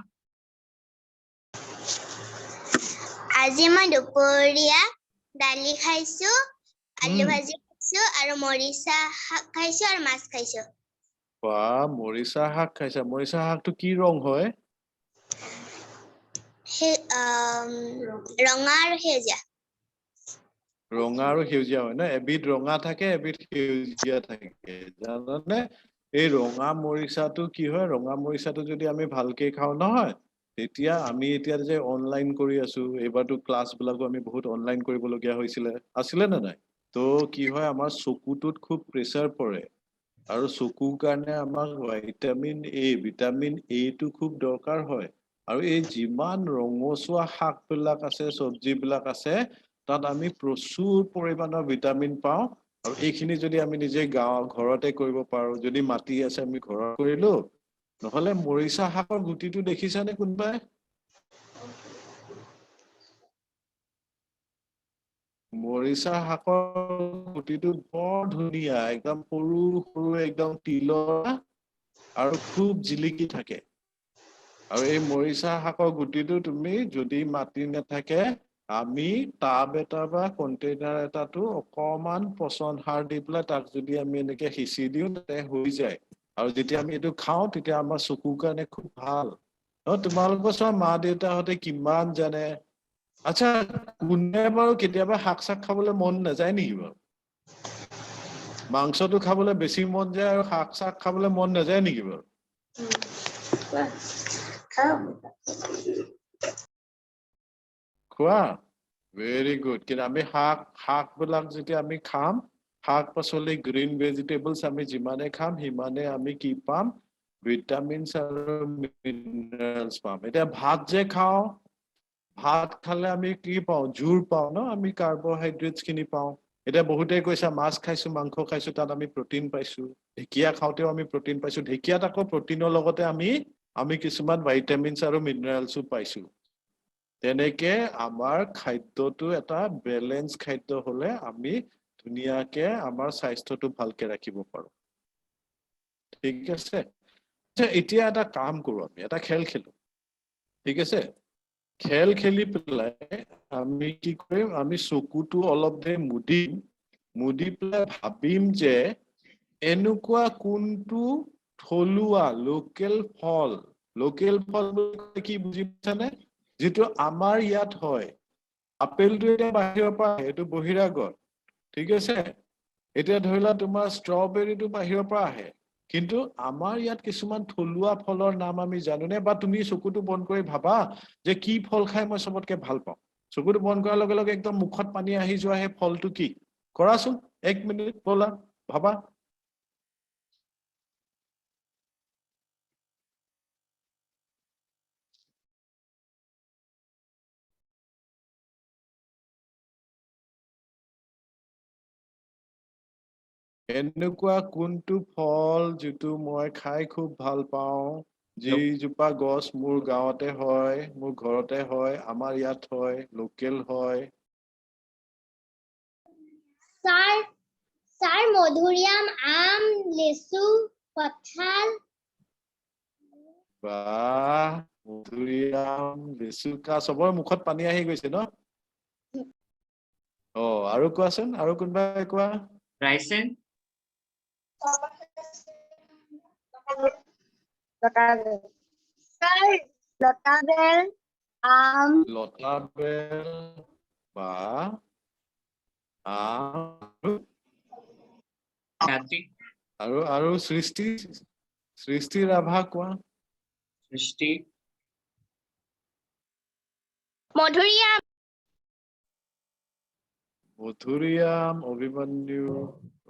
আজি মই দুপৰীয়া দালি খাইছো আলু ভাজি খাইছো আৰু মৰিচা শাক খাইছো আৰু মাছ খাইছো বাহ মৰিচা শাক খাইছা মৰিচা শাকটো কি ৰং হয় ৰঙা আৰু সেউজীয়া ৰঙা আৰু সেউজীয়া হয় ন এবিধ ৰঙা থাকে এবিধ সেউজীয়া থাকে জানানে এই ৰঙা মৰিচাটো কি হয় ৰঙা মৰিচাটো যদি আমি ভালকে খাওঁ নহয় তেতিয়া আমি এতিয়া যে অনলাইন কৰি আছো এইবাৰতো ক্লাছ বিলাকো আমি বহুত অনলাইন কৰিবলগীয়া হৈছিলে আছিলে নে নাই তো কি হয় আমাৰ চকুটোত খুব প্ৰেছাৰ পৰে আৰু চকুৰ কাৰণে আমাক ভিটামিন এ টো খুব দৰকাৰ হয় আৰু এই যিমান ৰঙচুৱা শাকবিলাক আছে চব্জিবিলাক আছে তাত আমি প্ৰচুৰ পৰিমাণৰ ভিটামিন পাওঁ আৰু এইখিনি যদি আমি নিজে ঘৰতে কৰিব পাৰো যদি মাটি আছে আমি ঘৰত কৰিলো নহলে মৰিচা শাকৰ গুটিটো দেখিছানে কোনোবাই মৰিচা শাকৰ গুটিটো বৰ ধুনীয়া একদম সৰু সৰু একদম তিলৰ আৰু খুব জিলিকি থাকে আৰু এই মৰিচা শাকৰ গুটিটো তুমি যদি মাটি নাথাকে আমি টাব এটা বা কণ্টেইনাৰ এটাতো অকমান পচন সাৰ দি পেলাই তাক যদি আমি এনেকে সিঁচি দিওঁ তাতে হৈ যায় আৰু যেতিয়া আমি এইটো খাওঁ তেতিয়া আমাৰ চকুৰ কাৰণে খুব ভাল তোমালোকৰ চোৱা মা দেউতাহঁতে কিমান জানে আচ্ছা কোনে বাৰু কেতিয়াবা শাক চাক খাবলৈ মন নাযায় নেকি বাৰু মাংসটো খাবলৈ বেছি মন যায় আৰু শাক চাক খাবলৈ মন নাযায় নেকি বাৰু খোৱা ভেৰি গুড কিন্তু আমি শাকবিলাক যেতিয়া আমি খাম শাক পাচলি গ্ৰীণ ভেজিটেবলছ আমি যিমানে খাম সিমানে আমি কি পাম ভিটামিনছ আৰু মিনাৰেলছ পাম এতিয়া ভাত যে খাওঁ ভাত খালে আমি কি পাওঁ জোৰ পাওঁ ন আমি কাৰ্বহাইড্ৰেটছ খিনি পাওঁ এতিয়া বহুতে কৈছা মাছ খাইছো মাংস খাইছো তাত আমি প্ৰটিন পাইছো ঢেকীয়া খাওঁতেও আমি প্ৰটিন পাইছো ঢেকীয়াত আকৌ প্ৰটিনৰ লগতে আমি কিছুমান ভাইটামিনছ আৰু মিনাৰেলছো পাইছো তেনেকে আমাৰ খাদ্যটো এটা বেলেঞ্চ খাদ্য হলে আমি ধুনীয়াকে আমাৰ স্বাস্থ্যটো ভালকে ৰাখিব পাৰো ঠিক আছে এতিয়া এটা কাম কৰো আমি এটা খেল খেলো ঠিক আছে খেল খেলি পেলাই আমি কি কৰিম আমি চকুটো অলপ দেৰি মুদি পেলাই ভাবিম যে এনেকুৱা কোনটো থলুৱা লোকেল ফল বুলি কি বুজি পাইছানে যিটো আমাৰ ইয়াত হয় আপেলটো এতিয়া বাহিৰৰ পৰা আহে এইটো বহিৰাগত ঠিক আছে এতিয়া ধৰিলা তোমাৰ ষ্ট্ৰবেৰীটো বাহিৰৰ পৰা আহে কিন্তু আমাৰ ইয়াত কিছুমান থলুৱা ফলৰ নাম আমি জানোনে বা তুমি চকুটো বন্ধ কৰি ভাবা যে কি ফল খাই মই চবতকে ভাল পাওঁ চকুটো বন্ধ কৰাৰ লগে লগে একদম মুখত পানী আহি যোৱা সেই ফলটো কি কৰাচোন 1 মিনিট বলা ভাবা এনেকুৱা কোনটো ফল যিটো মই খাই খুব ভাল পাওঁ যিজোপা গছ মোৰ গাঁৱতে হয় মোৰ ঘৰতে হয় আমাৰ ইয়াত হয় লোকেল হয় স্যাৰ মধুৰিআম আম লিচু কঁঠাল বাহ মধুৰিআম লিচু চবৰে মুখত পানী আহি গৈছে ন আৰু কোৱাচোন আৰু কোনোবাই কোৱা Raisen? লতাবেল আম লতা বেল বা ख्याति, আৰু সৃষ্টি ৰাভা কোৱা सृष्टि, মধুৰিআম মধুৰিআম অভিমন্যু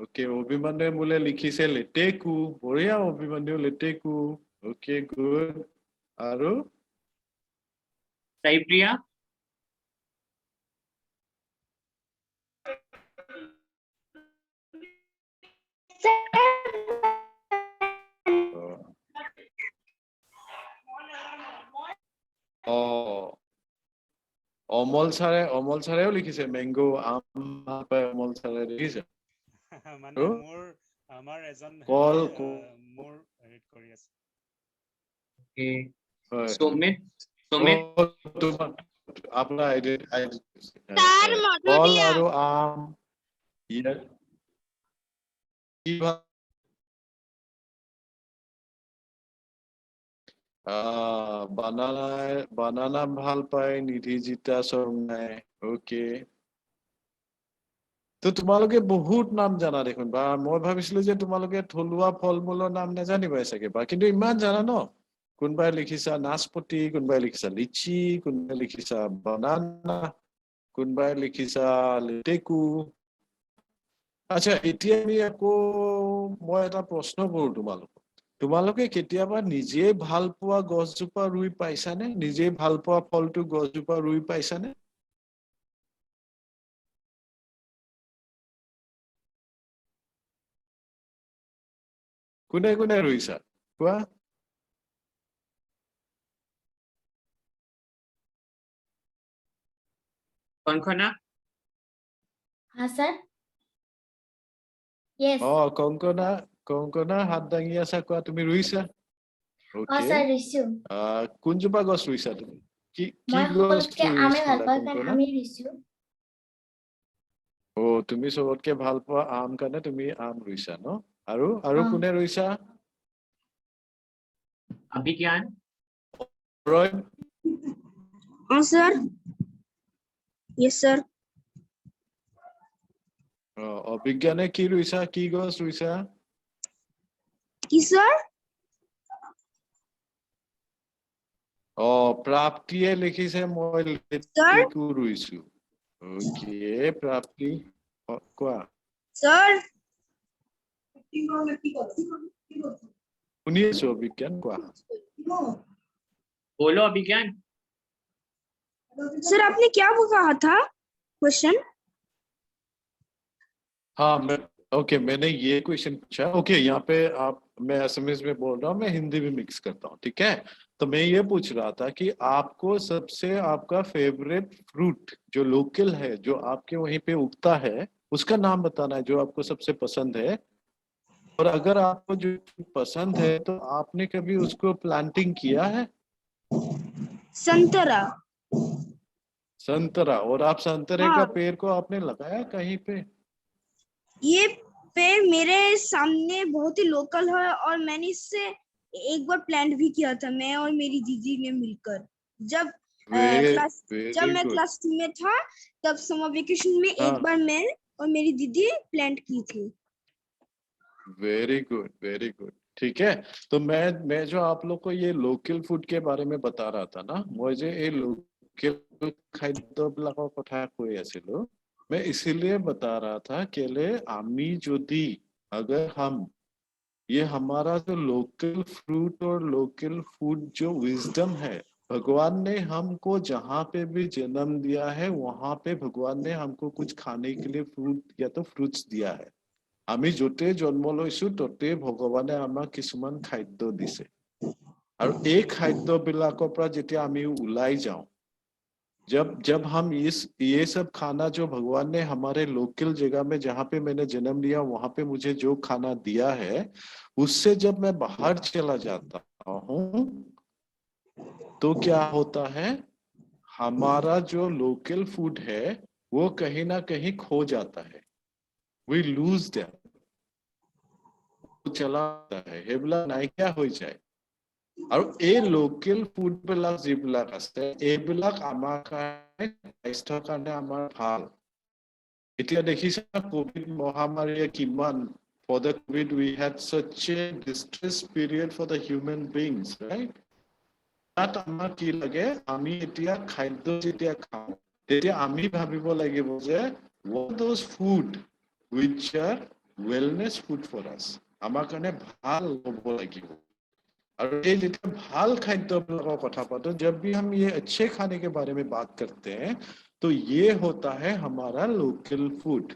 ওকে অভিমন্যু মোলে লিখিছে লেটেকু বঢ়িয়া অভিমন্যু লেটেকু ওকে গুড আৰু सईप्रिया, অমল ছাৰেও লিখিছে মেংগো আম ভাল পায় অমল ছাৰে লিখিছে মানে আৰু? আমাৰ এজন কল, হেৰি, কল। মোৰ হেৰিত কৰি আছে। okay. হয় सुमित, আপোনাৰ আইডি তাৰ কল মধুৰিআম আৰু আম ইয়াৰ কি ভাল বানানা ভাল পায় নিধিজিতা শৰ্মাই ওকে তো তোমালোকে বহুত নাম জানা দেখোন বা মই ভাবিছিলো যে তোমালোকে থলুৱা ফল মূলৰ নাম নাজানিবাই চাগে বা কিন্তু ইমান জানা ন কোনোবাই লিখিছা নাচপতি কোনোবাই লিখিছা লিচি কোনোবাই লিখিছা বানানা কোনোবাই লিখিছা লেটেকু আচ্ছা এতিয়া আমি আকৌ মই এটা প্ৰশ্ন কৰো তোমালোকে কেতিয়াবা নিজে ভাল পোৱা গছজোপা ৰুই পাইছানে নিজে ভাল পোৱা ফলটো গছজোপা ৰুই পাইছানে কোনে ৰুইছা কোৱা कौन हाँ सर यस কংকনা হাত দাঙি আছা কোৱা তুমি ৰুইছা हाँ ওকে सर ৰিচু কোনজোপা গছ ৰুইছা তুমি কি মই গছ সকলোতকে আমে ভাল ৰুইছিলা পাওঁ কাৰণ কংকনা আমি ৰিচু তুমি চবতকে ভাল পোৱা আম কাৰণে তুমি আম ৰুইছা ন আৰু অ। কোনে ৰুইছা अभिज्ञान, ৰয় sir. Yes, sir. অভিজ্ঞানে কি ৰুইছা কি গছ ৰুইছা কি sir? প্ৰাপ্তিয়ে লিখিছে মই লেটেকু ৰুইছো ওকে প্ৰাপ্তি কোৱা Sir. শুনি আছো অভিজ্ঞান কোৱা बोलो अभिज्ञान, Sir, आपने क्या कहा था? Question. हाँ मैंने ये क्वेश्चन पूछा ओके यहाँ पे मैं एसएमएस में बोल रहा हूँ मैं हिंदी में मिक्स करता हूँ ठीक है तो मैं ये पूछ रहा था कि आपको सबसे आपका फेवरेट फ्रूट जो लोकल है जो आपके वहीं पे उगता है उसका नाम बताना है जो आपको सबसे पसंद है और अगर आपको जो पसंद है तो आपने कभी उसको प्लांटिंग किया है संतरा. संतरा और आप संतरे हाँ. का पेड़ को आपने लगाया कहीं पे ये पेड़ मेरे सामने बहुत ही लोकल है और मैंने इससे एक बार प्लांट भी किया था मैं और मेरी दीदी ने मिलकर जब मैं क्लास 2 में था तब समर वेकेशन में एक बार मैं और मेरी दीदी प्लांट की थी वेरी गुड ठीक है तो मैं जो आप लोग को ये लोकल फूड के बारे में बता रहा था ना मुझे ये लोकल खाद्यবিলাকৰ কথা কৈ আছিলো मैं इसीलिए बता रहा था केले आमी जोदी अगर हम ये हमारा जो लोकल फ्रूट और लोकल फूड जो विजडम है भगवान ने हमको जहाँ पे भी जन्म दिया है वहां पे भगवान ने हमको कुछ खाने के लिए फ्रूट या तो फ्रूट्स दिया है আমি যতে জন্ম লৈছো ততে ভগৱানে আমাক কিছুমান খাদ্য দিছে আৰু এই খাদ্যবিলাকৰ পৰা যেতিয়া আমি ওলাই যাওঁ जब हम ये सब खाना जो भगवान ने हमारे लोकल जगह में जहाँ पे मैंने जन्म लिया वहां पे मुझे जो खाना दिया है उससे जब मैं बाहर चला जाता हूँ तो क्या होता है हमारा जो लोकल फूड है वो कहीं ना कहीं खो जाता है we lose them चला जाता है সেইবিলাক নাইকিয়া হৈ যায় আৰু এই লোকেল ফুড বিলাক যিবিলাক আছে এইবিলাক আমাৰ কাৰণে স্বাস্থ্যৰ কাৰণে আমাৰ ভাল এতিয়া দেখিছা কোভিড মহামাৰীয়ে কিমান for the COVID we had such a distress period for the human beings, right? তাত আমাৰ কি লাগে আমি এতিয়া খাদ্য যেতিয়া খাওঁ তেতিয়া আমি ভাবিব লাগিব যে what those food which are wellness food for us আমাৰ কাৰণে ভাল হ'ব লাগিব और ये जितना भाल खाद्य का कथा पाते जब भी हम ये अच्छे खाने के बारे में बात करते हैं तो ये होता है हमारा लोकल फूड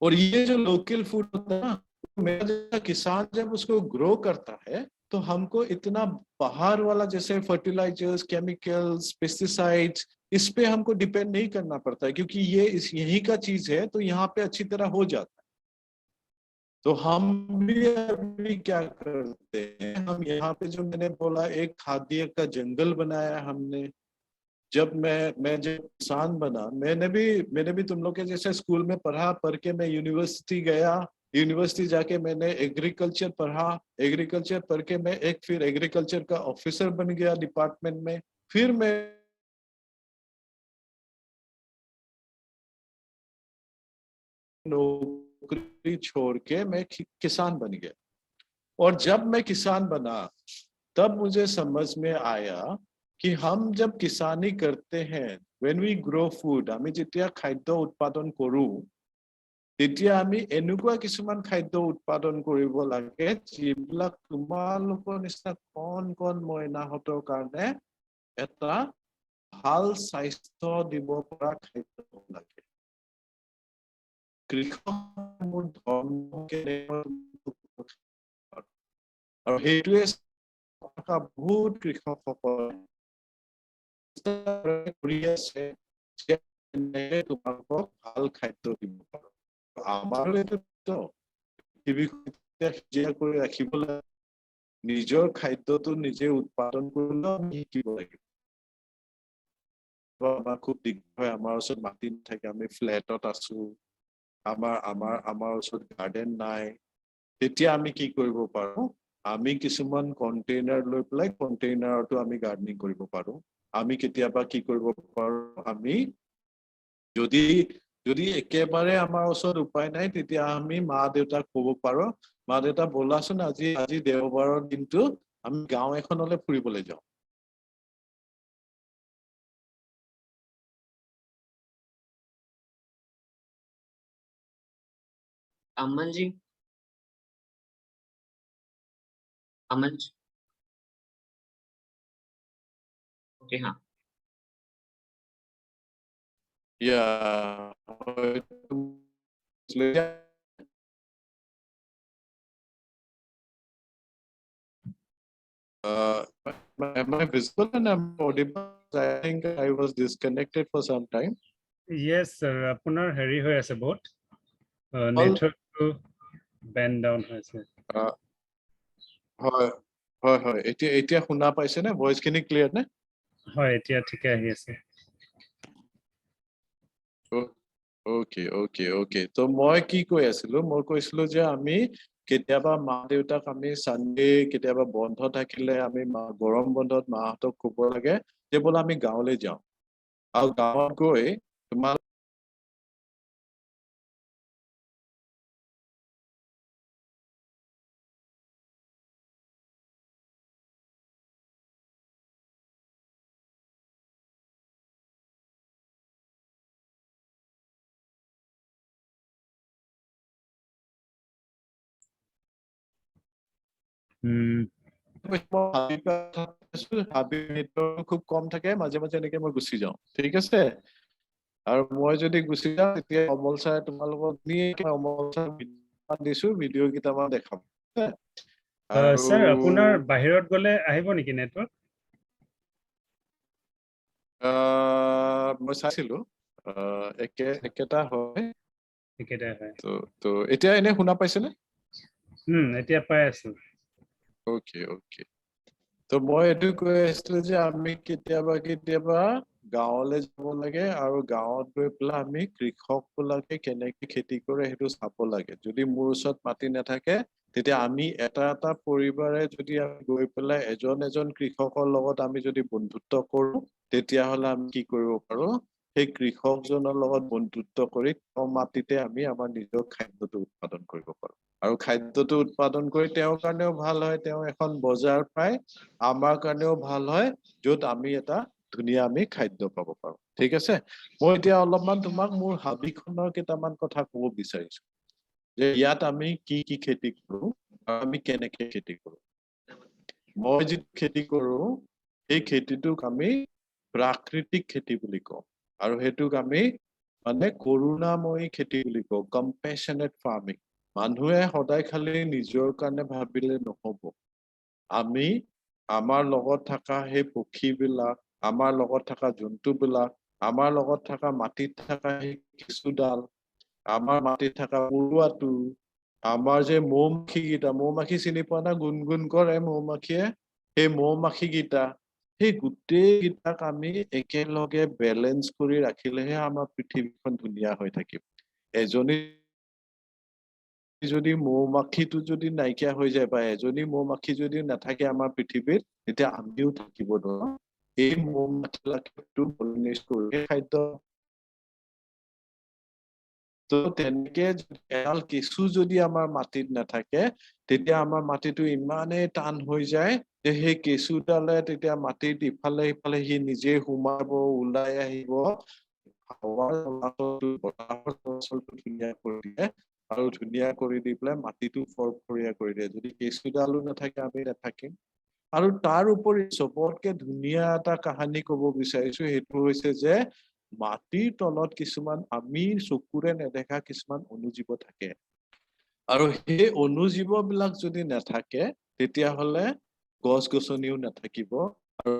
और ये जो लोकल फूड होता है ना मेरा जैसा किसान जब उसको ग्रो करता है तो हमको इतना बाहर वाला जैसे फर्टिलाइजर्स केमिकल्स पेस्टिसाइड्स इस पे हमको डिपेंड नहीं करना पड़ता है क्योंकि ये यही का चीज है तो यहाँ पे अच्छी तरह हो जाता है तो हम भी अभी क्या करते हैं हम यहाँ पे जो मैंने बोला एक खाद्य का जंगल बनाया हमने जब मैं जब किसान बना मैंने भी तुम लोग के जैसे स्कूल में पढ़ के मैं यूनिवर्सिटी गया यूनिवर्सिटी जाके मैंने एग्रीकल्चर पढ़ा एग्रीकल्चर पढ़ के मैं एक फिर एग्रीकल्चर का ऑफिसर बन गया डिपार्टमेंट में फिर मैं नौकरी छोड़ के मैं किसान बन गया और जब मैं किसान बना तब मुझे समझ में आया कि हम जब किसानी करते हैं when we grow food আমি যেতিয়া খাদ্য উৎপাদন কৰো তেতিয়া আমি এনেকুৱা কিছুমান খাদ্য উৎপাদন কৰিব লাগে যিবিলাক তোমালোকৰ নিচিনা কণ মইনাহঁতৰ কাৰণে এটা ভাল স্বাস্থ্য দিব পৰা খাদ্য হ'ব লাগে কৃষক মোৰ ধৰ্ম আৰু সেইটোৱে বহুত কৃষকসকল কৰি আছে তোমালোকক ভাল খাদ্য দিব পাৰো আমাৰো এইটো পৃথিৱীখন কৰি ৰাখিবলৈ নিজৰ খাদ্যটো নিজে উৎপাদন কৰিলেও আমি শিকিব লাগিব আমাৰ খুব দিগদাৰ হয় আমাৰ ওচৰত মাটি নাথাকে আমি ফ্লেটত আছো আমাৰ ওচৰত গাৰ্ডেন নাই তেতিয়া আমি কি কৰিব পাৰো আমি কিছুমান কন্টেইনাৰ লৈ পেলাই কন্টেইনাৰটো আমি গাৰ্ডেনিং কৰিব পাৰো আমি কেতিয়াবা কি কৰিব পাৰো আমি যদি একেবাৰে আমাৰ ওচৰত উপায় নাই তেতিয়া আমি মা দেউতাক ক'ব পাৰো মা দেউতা বলাচোন আজি দেওবাৰৰ দিনটো আমি গাঁও এখনলৈ ফুৰিবলৈ যাওঁ अमन जी ओके हाँ Yeah. Am I visible and I'm audible? I think I was disconnected for some time. Yes, sir. আপোনাৰ হেৰি হৈ আছে বহুত নেটৱৰ্কটো বেন ডাউন হৈছে হয় এতিয়া শুনা পাইছে নে ভয়েস খিনি ক্লিয়াৰ নে হয় এতিয়া ঠিকে আহি আছে ওকে তো মই কি কৈ আছিলো মই কৈছিলো যে আমি কেতিয়াবা মা দেউতাক আমি সানডে কেতিয়াবা বন্ধ থাকিলে আমি গৰম বন্ধত মাহঁতক ক'ব লাগে যে বোলে আমি গাঁৱলৈ যাওঁ আৰু গাঁৱত গৈ তোমাৰ খুব কম থাকে মাজে মাজে এনেকে মই গুচি যাওঁ ঠিক আছে আৰু মই যদি গুচি যাওঁ তেতিয়া অমল ছাৰে তোমালোকক অমল ছাৰ দিছো ভিডিঅ' কেইটামান দেখাম স্যাৰ আপোনাৰ বাহিৰত গ'লে আহিব নেকি নেটৱৰ্ক মই চাইছিলো একেটা হয় একেটাই হয় তো এতিয়া এনে শুনা পাইছেনে এতিয়া পাই আছো ওকে তো মই এইটো কৈ আছিলো যে আমি কেতিয়াবা গাঁৱলৈ যাব লাগে আৰু গাঁৱত গৈ পেলাই আমি কৃষকবিলাকে কেনেকে খেতি কৰে সেইটো চাব লাগে যদি মোৰ ওচৰত মাটি নাথাকে তেতিয়া আমি এটা পৰিবাৰে যদি আমি গৈ পেলাই এজন কৃষকৰ লগত আমি যদি বন্ধুত্ব কৰো তেতিয়াহ'লে আমি কি কৰিব পাৰো সেই কৃষকজনৰ লগত বন্ধুত্ব কৰি তেওঁ মাটিতে আমি আমাৰ নিজৰ খাদ্যটো উৎপাদন কৰিব পাৰোঁ আৰু খাদ্যটো উৎপাদন কৰি তেওঁৰ কাৰণেও ভাল হয় তেওঁ এখন বজাৰ পায় আমাৰ কাৰণেও ভাল হয় য'ত আমি এটা ধুনীয়া আমি খাদ্য পাব পাৰোঁ ঠিক আছে মই এতিয়া অলপমান তোমাক মোৰ হাবিখনৰ কেইটামান কথা ক'ব বিচাৰিছো যে ইয়াত আমি কি কি খেতি কৰোঁ আৰু আমি কেনেকে খেতি কৰোঁ মই যিটো খেতি কৰোঁ এই খেতিটোক আমি প্ৰাকৃতিক খেতি বুলি কওঁ আৰু সেইটোক আমি মানে কৰুণাময়ী খেতি বুলি কওঁ কম্পেশ্যনেট ফাৰ্মিং মানুহে সদায় খালি নিজৰ কাৰণে ভাবিলে নহ'ব আমি আমাৰ লগত থকা সেই পক্ষীবিলাক আমাৰ লগত থকা জন্তুবিলাক আমাৰ লগত থকা মাটিত থকা সেই কেঁচুডাল আমাৰ মাটিত থকা পৰুৱাটো আমাৰ যে মৌমাখি চিনি পোৱা না গুণগুণ কৰে মৌমাখিয়ে সেই মৌমাখিকেইটা সেই গোটেইকেইটাক আমি একেলগে বেলেঞ্চ কৰি ৰাখিলেহে আমাৰ পৃথিৱীখন ধুনীয়া হৈ থাকিব এজনী যদি মৌমাখিটো যদি নাইকিয়া হৈ যায় বা এজনী মৌমাখি যদি নাথাকে আমাৰ পৃথিৱীত তেতিয়া আমিও থাকিব নোৱাৰো এই মৌমাখিবিলাকেতো পলিনেট কৰি খাদ্য তো তেনেকে এডাল কেঁচু যদি আমাৰ মাটিত নাথাকে তেতিয়া আমাৰ মাটিটো ইমানেই টান হৈ যায় যে সেই কেঁচুডালে তেতিয়া মাটিত ইফালে সিফালে সি নিজে সোমাব ওলাই আহিব হাৱাৰ চলাচলটো ধুনীয়া কৰি দিয়ে আৰু ধুনীয়া কৰি দি পেলাই মাটিটো ফৰফৰীয়া কৰি দিয়ে যদি কেঁচুডালো নাথাকে আমি নাথাকিম আৰু তাৰ উপৰি চবতকে ধুনীয়া এটা কাহিনী ক'ব বিচাৰিছো সেইটো হৈছে যে মাটিৰ তলত কিছুমান আমি চকুৰে নেদেখা কিছুমান অনুজীৱ থাকে আৰু সেই অনুজীৱবিলাক যদি নাথাকে তেতিয়াহ'লে গছ গছনিও নাথাকিব আৰু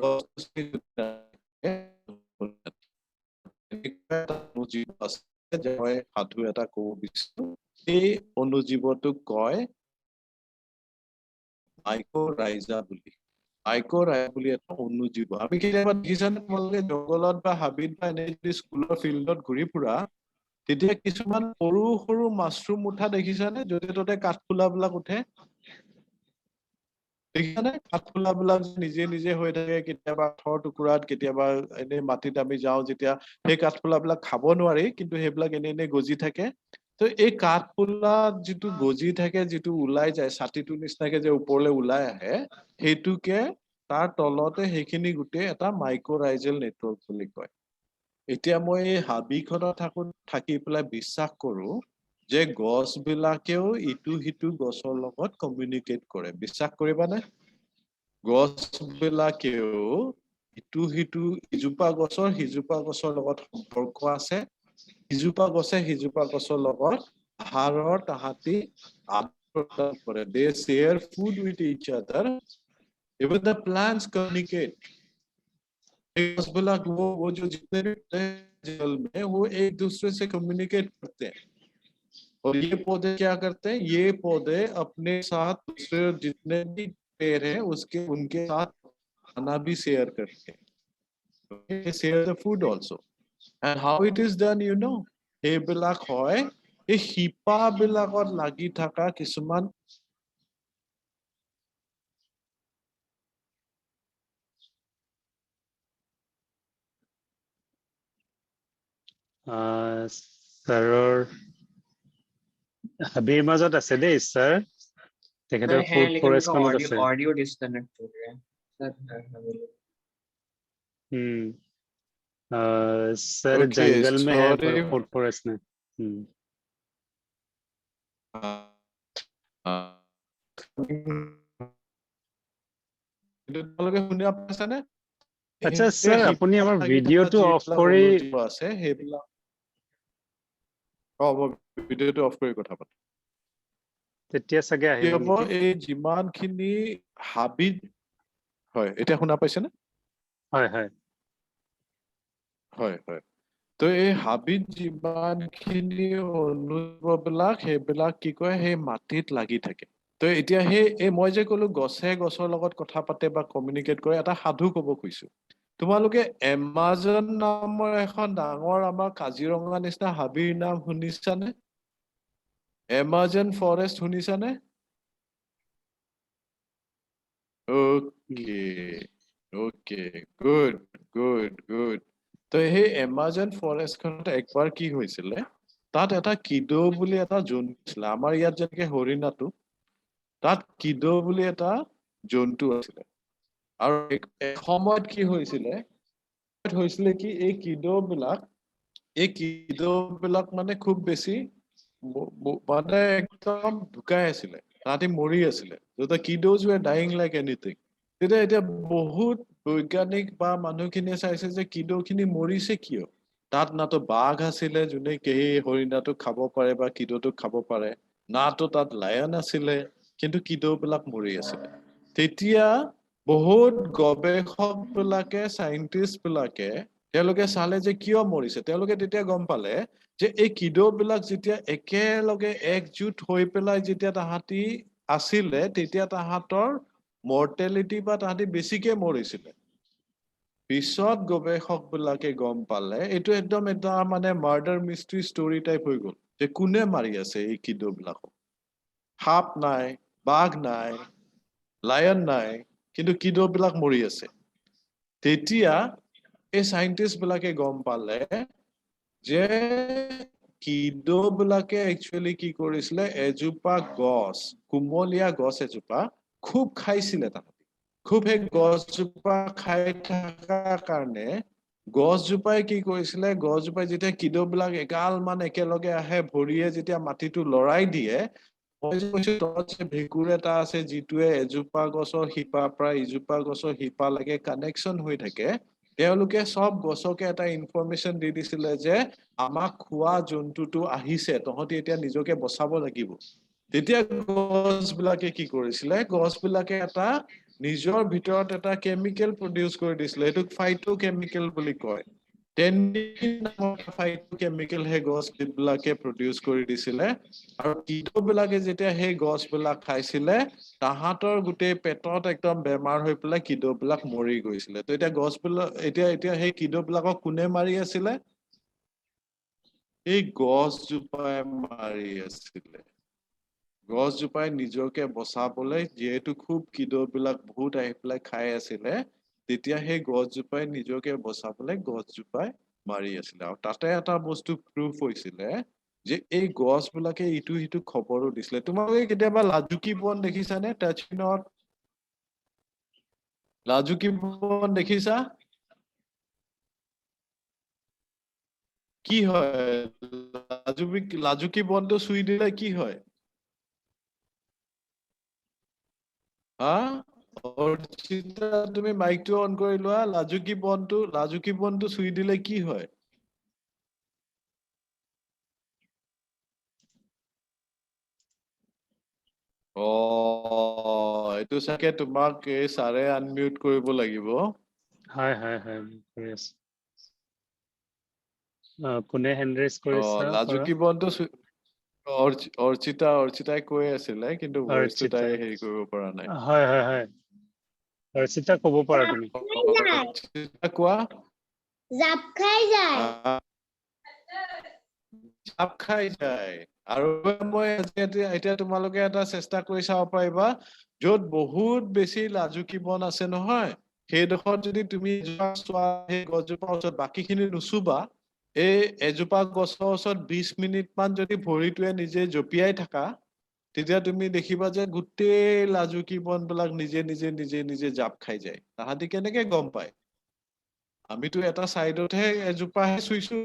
অনুজীৱ আছে যে মই সাধু এটা ক'ব বিচাৰো সেই অনুজীৱটোক কয় মাইক'ৰাইজা বুলি মাইক'ৰাইজা বুলি এটা অনুজীৱ আমি কেতিয়াবা দেখিছানে তোমালোকে জংঘলত বা হাবিত বা এনে যদি স্কুলৰ ফিল্ডত ঘূৰি ফুৰা তেতিয়া কিছুমান সৰু সৰু মাছৰুম উঠা দেখিছানে য'তে ত'তে কাঠফুলাবিলাক উঠে দেখিছানে কাঠফুলাবিলাক নিজে নিজে হৈ থাকে কেতিয়াবা আঠৰ টুকুৰাত কেতিয়াবা এনে মাটিত আমি যাওঁ যেতিয়া সেই কাঠফুলাবিলাক খাব নোৱাৰি কিন্তু সেইবিলাক এনে গজি থাকে তো এই কাঠফুলা যিটো গজি থাকে যিটো ওলাই যায় ছাতিটোৰ নিচিনাকে যে ওপৰলৈ ওলাই আহে সেইটোকে তাৰ তলতে সেইখিনি গোটেই এটা মাইক'ৰাইজেল নেটৱৰ্ক বুলি কয় এতিয়া মই এই হাবিখনত থাকি পেলাই বিশ্বাস কৰো যে গছবিলাকেও ইটো সিটো গছৰ লগত কমিউনিকেট কৰে বিশ্বাস কৰিবানে গছবিলাকেও ইটো সিটো ইজোপা গছৰ লগত সম্পৰ্ক আছে সিজোপা গছৰ লগত আহাৰৰ তাহাঁতি আদান-প্ৰদান কৰে they share food with each other even the plants communicate वो जो जितने भी जंगल में वो एक दूसरे से कम्युनिकेट करते हैं और ये पौधे क्या करते हैं ये पौधे अपने साथ दूसरे जितने भी पेड़ हैं उनके साथ खाना भी शेयर करते हैं they share the food also and how it is done you know সেইবিলাক হয় এই শিপাবিলাকত লাগি থকা কিছুমান ছাৰৰ হাবিৰ মাজত আছে দেই ছাৰ তেখেতৰ सर है ফুড लेकिन उनका ফৰেষ্টখনত ऑडियो আছে ऑडियो डिस्कनेक्ट हो गया है सर सर Okay, जंगल में है पर sorry. फूड फॉरेस्ट में তোমালোকে শুনি পাইছানে আচ্ছা স্যার আপুনি আমাৰ ভিডিঅ'টো অফ কৰি আছে সেইবিলাক ভিডিঅ'টো অফ কৰি কথা পাতো তেতিয়া চাগে আহিব নেকি এই যিমানখিনি হাবিত হয় এতিয়া শুনা পাইছেনে হয় হয় হয় হয় তো এই হাবিত যিমানখিনি অনুভৱবিলাক সেইবিলাক কি কয় সেই মাটিত লাগি থাকে তো এতিয়া এই মই যে ক'লো গছৰ লগত কথা পাতে বা কমিউনিকেট কৰে এটা সাধু ক'ব খুজিছো তোমালোকে এমাজন নামৰ এখন ডাঙৰ আমাৰ কাজিৰঙা নিচিনা হাবিৰ নাম শুনিছানে এমাজন ফৰেষ্ট শুনিছানে Okay, good. তো সেই এমাজন ফৰেষ্টখনত একবাৰ কি হৈছিলে তাত এটা কিডো বুলি এটা জন্তু আছিলে আমাৰ ইয়াত যেনেকে হৰিণাটো তাত কিডো বুলি এটা জন্তু আছিলে আৰু এসময়ত কি হৈছিলে কি এই কিডো বিলাক মানে খুব বেছি মানে একদম ঢুকাই আছিলে তাহাঁতি মৰি আছিলে the kiddos were dying like anything তেতিয়া এতিয়া বহুত বৈজ্ঞানিক বা মানুহখিনিয়ে চাইছে যে কিডোখিনি মৰিছে কিয় তাত নাতো বাঘ আছিলে যোনে কেহি হৰিণাটোক খাব পাৰে বা কিডোটোক খাব পাৰে নাতো তাত লায়ন আছিলে কিন্তু কিডোবিলাক মৰি আছিলে তেতিয়া বহুত গৱেষক বিলাকে সাইন্টিষ্ট বিলাকে তেওঁলোকে চালে যে কিয় মৰিছে তেওঁলোকে তেতিয়া গম পালে যে এই কিডোবিলাক যেতিয়া একেলগে একজুট হৈ পেলাই যেতিয়া তাহাঁতি আছিলে তেতিয়া তাহাঁতৰ মৰ্টেলিটি বা তাহাঁতি বেছিকে মৰিছিলে পিছত গৱেষক বিলাকে গম পালে এইটো একদম এটা মানে মাৰ্ডাৰ মিষ্ট্ৰি ষ্টৰী টাইপ হৈ গ'ল যে কোনে মাৰি আছে এই কিডোবিলাকক সাপ নাই বাঘ নাই লায়ন নাই কিন্তু কিডোবিলাক মৰি আছে তেতিয়া এই সাইন্টিষ্ট বিলাকে গম পালে যে কিডোবিলাকে একচুয়ালি কি কৰিছিলে এজোপা গছ কুমলীয়া গছ এজোপা খুব খাইছিলে তাহাঁতি খুব সেই গছজোপা খাই থকাৰ কাৰণে গছজোপাই কি কৰিছিলে গছজোপাই যেতিয়া কিডোবিলাক এগাল মান একেলগে আহে ভৰিয়ে যেতিয়া মাটিটো লৰাই দিয়ে মই যে কৈছো তলত যে ভেঁকুৰ এটা আছে যিটোৱে এজোপা গছৰ শিপাৰ পৰা ইজোপা গছৰ শিপালৈকে কানেকশ্যন হৈ থাকে তেওঁলোকে সব গছকে এটা ইনফৰমেশ্যন দি দিছিলে যে আমাক খোৱা জন্তুটো আহিছে তহঁতি এতিয়া নিজকে বচাব লাগিব তেতিয়া গছবিলাকে কি কৰিছিলে গছবিলাকে এটা নিজৰ ভিতৰত এটা কেমিকেল প্ৰডিউস কৰি দিছিলে এইটোক ফাইটোকেমিকেল বুলি কয় টেনিন নামৰ ফাইটোকেমিকেল হে গছবিলাকে প্ৰডিউস কৰি দিছিলে আৰু কিডোবিলাকে যেতিয়া সেই গছবিলাক খাইছিলে তাহাঁতৰ গোটেই পেটত একদম বেমাৰ হৈ পেলাই কিডোবিলাক মৰি গৈছিলে তো এতিয়া গছবিলাক এতিয়া সেই কিডোবিলাকক কোনে মাৰি আছিলে এই গছজোপাই মাৰি আছিলে গছজোপাই নিজকে বচাবলৈ যিহেতু খুব কিডোবিলাক বহুত আহি পেলাই খাই আছিলে তেতিয়া সেই গছজোপাই নিজকে বচাবলৈ গছজোপাই মাৰি আছিলে আৰু তাতে এটা বস্তু প্ৰুফ হৈছিলে যে এই গছবিলাকে ইটো সিটো খবৰো দিছিলে তোমালোকে কেতিয়াবা লাজুকী বন দেখিছানে টাচপিনত লাজুকী বন দেখিছা কি হয় লাজুকী বনটো চুই দিলে কি হয় হা অৰ্চিতা তুমি মাইকটো অন কৰি লোৱা লাজুকী বনটো চুই দিলে কি হয় এইটো চাগে তোমাক এই সাৰে আনমিউট কৰিব লাগিব হয় কৰি আছো কোনে হেণ্ড ৰেজ কৰিছা লাজুকী বনটো অৰ্চিতাই কৈ আছিলে কিন্তু ভইচটো তাই হেৰি কৰিব পৰা নাই হয় অৰ্চিতা ক'ব পাৰা তুমি অৰ্চিতা কোৱা জাপ খাই যায় জাপ খাই যায় আৰু মই এতিয়া তোমালোকে এটা চেষ্টা কৰি চাব পাৰিবা য'ত বহুত বেছি লাজুকী বন আছে নহয় সেইডোখৰত যদি তুমি চোৱা সেই গছজোপাৰ ওচৰত বাকীখিনি নুচুবা এই এজোপা গছৰ ওচৰত 20 মিনিট মান যদি ভৰিটোৱে নিজে জঁপিয়াই থাকা তেতিয়া তুমি দেখিবা যে গোটেই লাজুকী বনবিলাক নিজে জাপ খাই যায় তাহাঁতি কেনেকে গম পায় আমিতো এটা সাইডতহে এজোপাহে চুইছো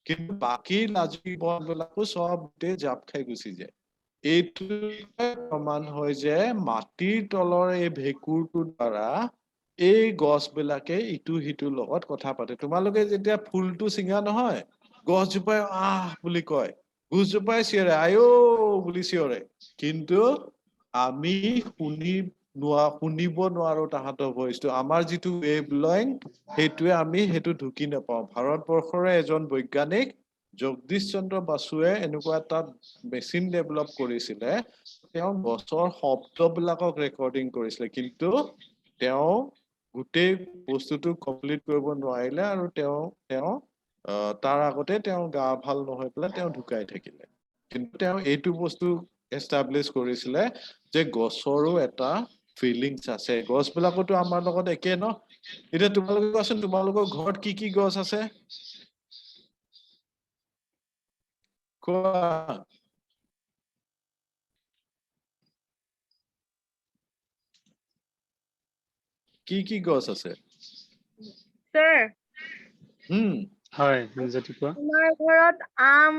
কিন্তু বাকী লাজুকী বনবিলাকো সব গোটেই জাপ খাই গুচি যায় এইটো প্ৰমাণ হয় যে মাটিৰ তলৰ এই ভেঁকুৰটোৰ দ্বাৰা এই গছবিলাকে ইটো সিটোৰ লগত কথা পাতে তোমালোকে যেতিয়া ফুলটো ছিঙা নহয় গছজোপাই আহ বুলি কয় গছজোপাই চিঞৰে আয়ো বুলি চিঞৰে কিন্তু আমি শুনিব নোৱাৰো তাহাঁতৰ ভইচটো আমাৰ যিটো ৱেভ লেংথ সেইটোৱে আমি সেইটো ঢুকি নাপাওঁ ভাৰতবৰ্ষৰে এজন বৈজ্ঞানিক জগদীশ চন্দ্ৰ বাসুৱে এনেকুৱা এটা মেচিন ডেভেলপ কৰিছিলে তেওঁ গছৰ শব্দবিলাকক ৰেকৰ্ডিং কৰিছিলে কিন্তু তেওঁ গোটেই বস্তুটো কমপ্লিট কৰিব নোৱাৰিলে আৰু তেওঁ তাৰ আগতে তেওঁ গা ভাল নহৈ পেলাই তেওঁ ঢুকাই থাকিলে কিন্তু তেওঁ এইটো বস্তু এষ্টাব্লিছ কৰিছিলে যে গছৰো এটা ফিলিংস আছে গছবিলাকতো আমাৰ লগত একে ন এতিয়া তোমালোকে কোৱাচোন তোমালোকৰ ঘৰত কি গছ আছে কোৱা কি গছ আছে Sir, হয় যদি কোৱা আমাৰ ঘৰত আম,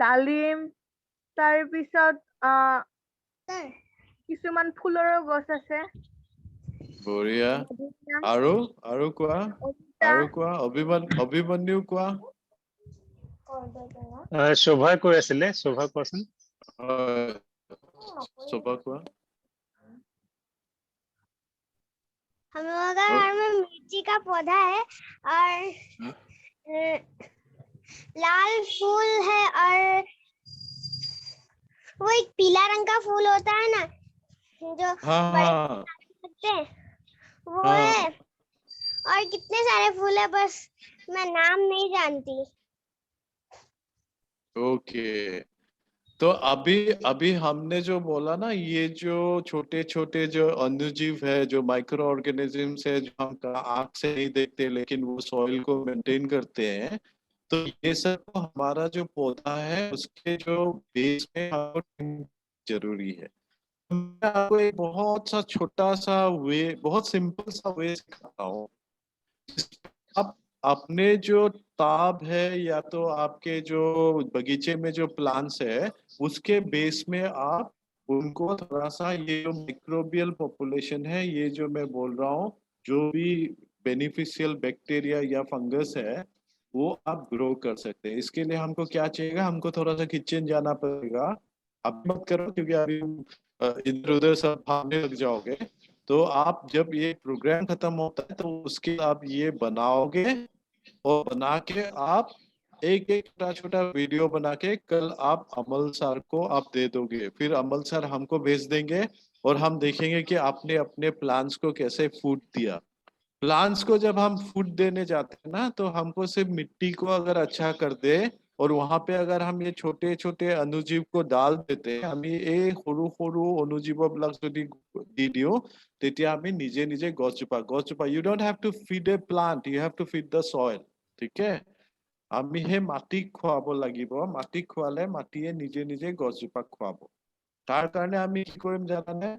ডালিম, তাৰপিছত কিছুমান ফুলৰো গছ আছে। বঢ়িয়া মধুৰিআম, আৰু কোৱা অমিতা, অভিমন্যু কোৱা শোভাই কৈ আছিলে শোভা কোৱাচোন হয় শোভা কোৱা हम लोगों का घर में मिर्ची का पौधा है और लाल फूल है और वो एक पीला रंग का फूल होता है ना जो बड़े लगते हैं वो है और कितने सारे फूल है बस मैं नाम नहीं जानती ओके तो अभी हमने जो बोला ना ये जो छोटे छोटे जो अणुजीव है जो माइक्रो ऑर्गेनिजम्स है जो हम आंख से नहीं देखते लेकिन वो सॉइल को मेंटेन करते हैं तो ये सब हमारा जो पौधा है उसके जो बेस में जरूरी है मैं आपको एक बहुत सा छोटा सा वे बहुत सिंपल सा वे सिखाता हूँ आप अपने जो ताब है या तो आपके जो बगीचे में जो प्लांट्स है उसके बेस में आप उनको थोड़ा सा ये जो माइक्रोबियल पॉपुलेशन है ये जो मैं बोल रहा हूँ जो भी बेनिफिशियल बैक्टीरिया या फंगस है वो आप ग्रो कर सकते हैं इसके लिए हमको क्या चाहिए हमको थोड़ा सा किचन जाना पड़ेगा अब मत करो क्योंकि अभी इधर उधर सब भागने लग जाओगे तो आप जब ये प्रोग्राम खत्म होता है तो उसके आप ये बनाओगे और बना के आप एक छोटा वीडियो बना के कल आप अमल सर को आप दे दोगे फिर अमल सर हमको भेज देंगे और हम देखेंगे कि आपने अपने प्लांट्स को कैसे फूड दिया प्लांट्स को जब हम फूड देने जाते हैं ना तो हमको सिर्फ मिट्टी को अगर अच्छा कर दे और वहां पे अगर हम ये छोटे छोटे अणुजीव को डाल देते আমি এই সৰু সৰু অণুজীৱবিলাক যদি দি দিও তেতিয়া আমি নিজে নিজে গছজোপা you don't have to feed a plant you have to feed the soil ঠিক আছে আমি হে মাটি খোৱাব লাগিব মাটি খোৱালে মাটিয়ে নিজে নিজে গছজোপা খোৱাব তাৰ কাৰণে আমি কি কৰিম জানানে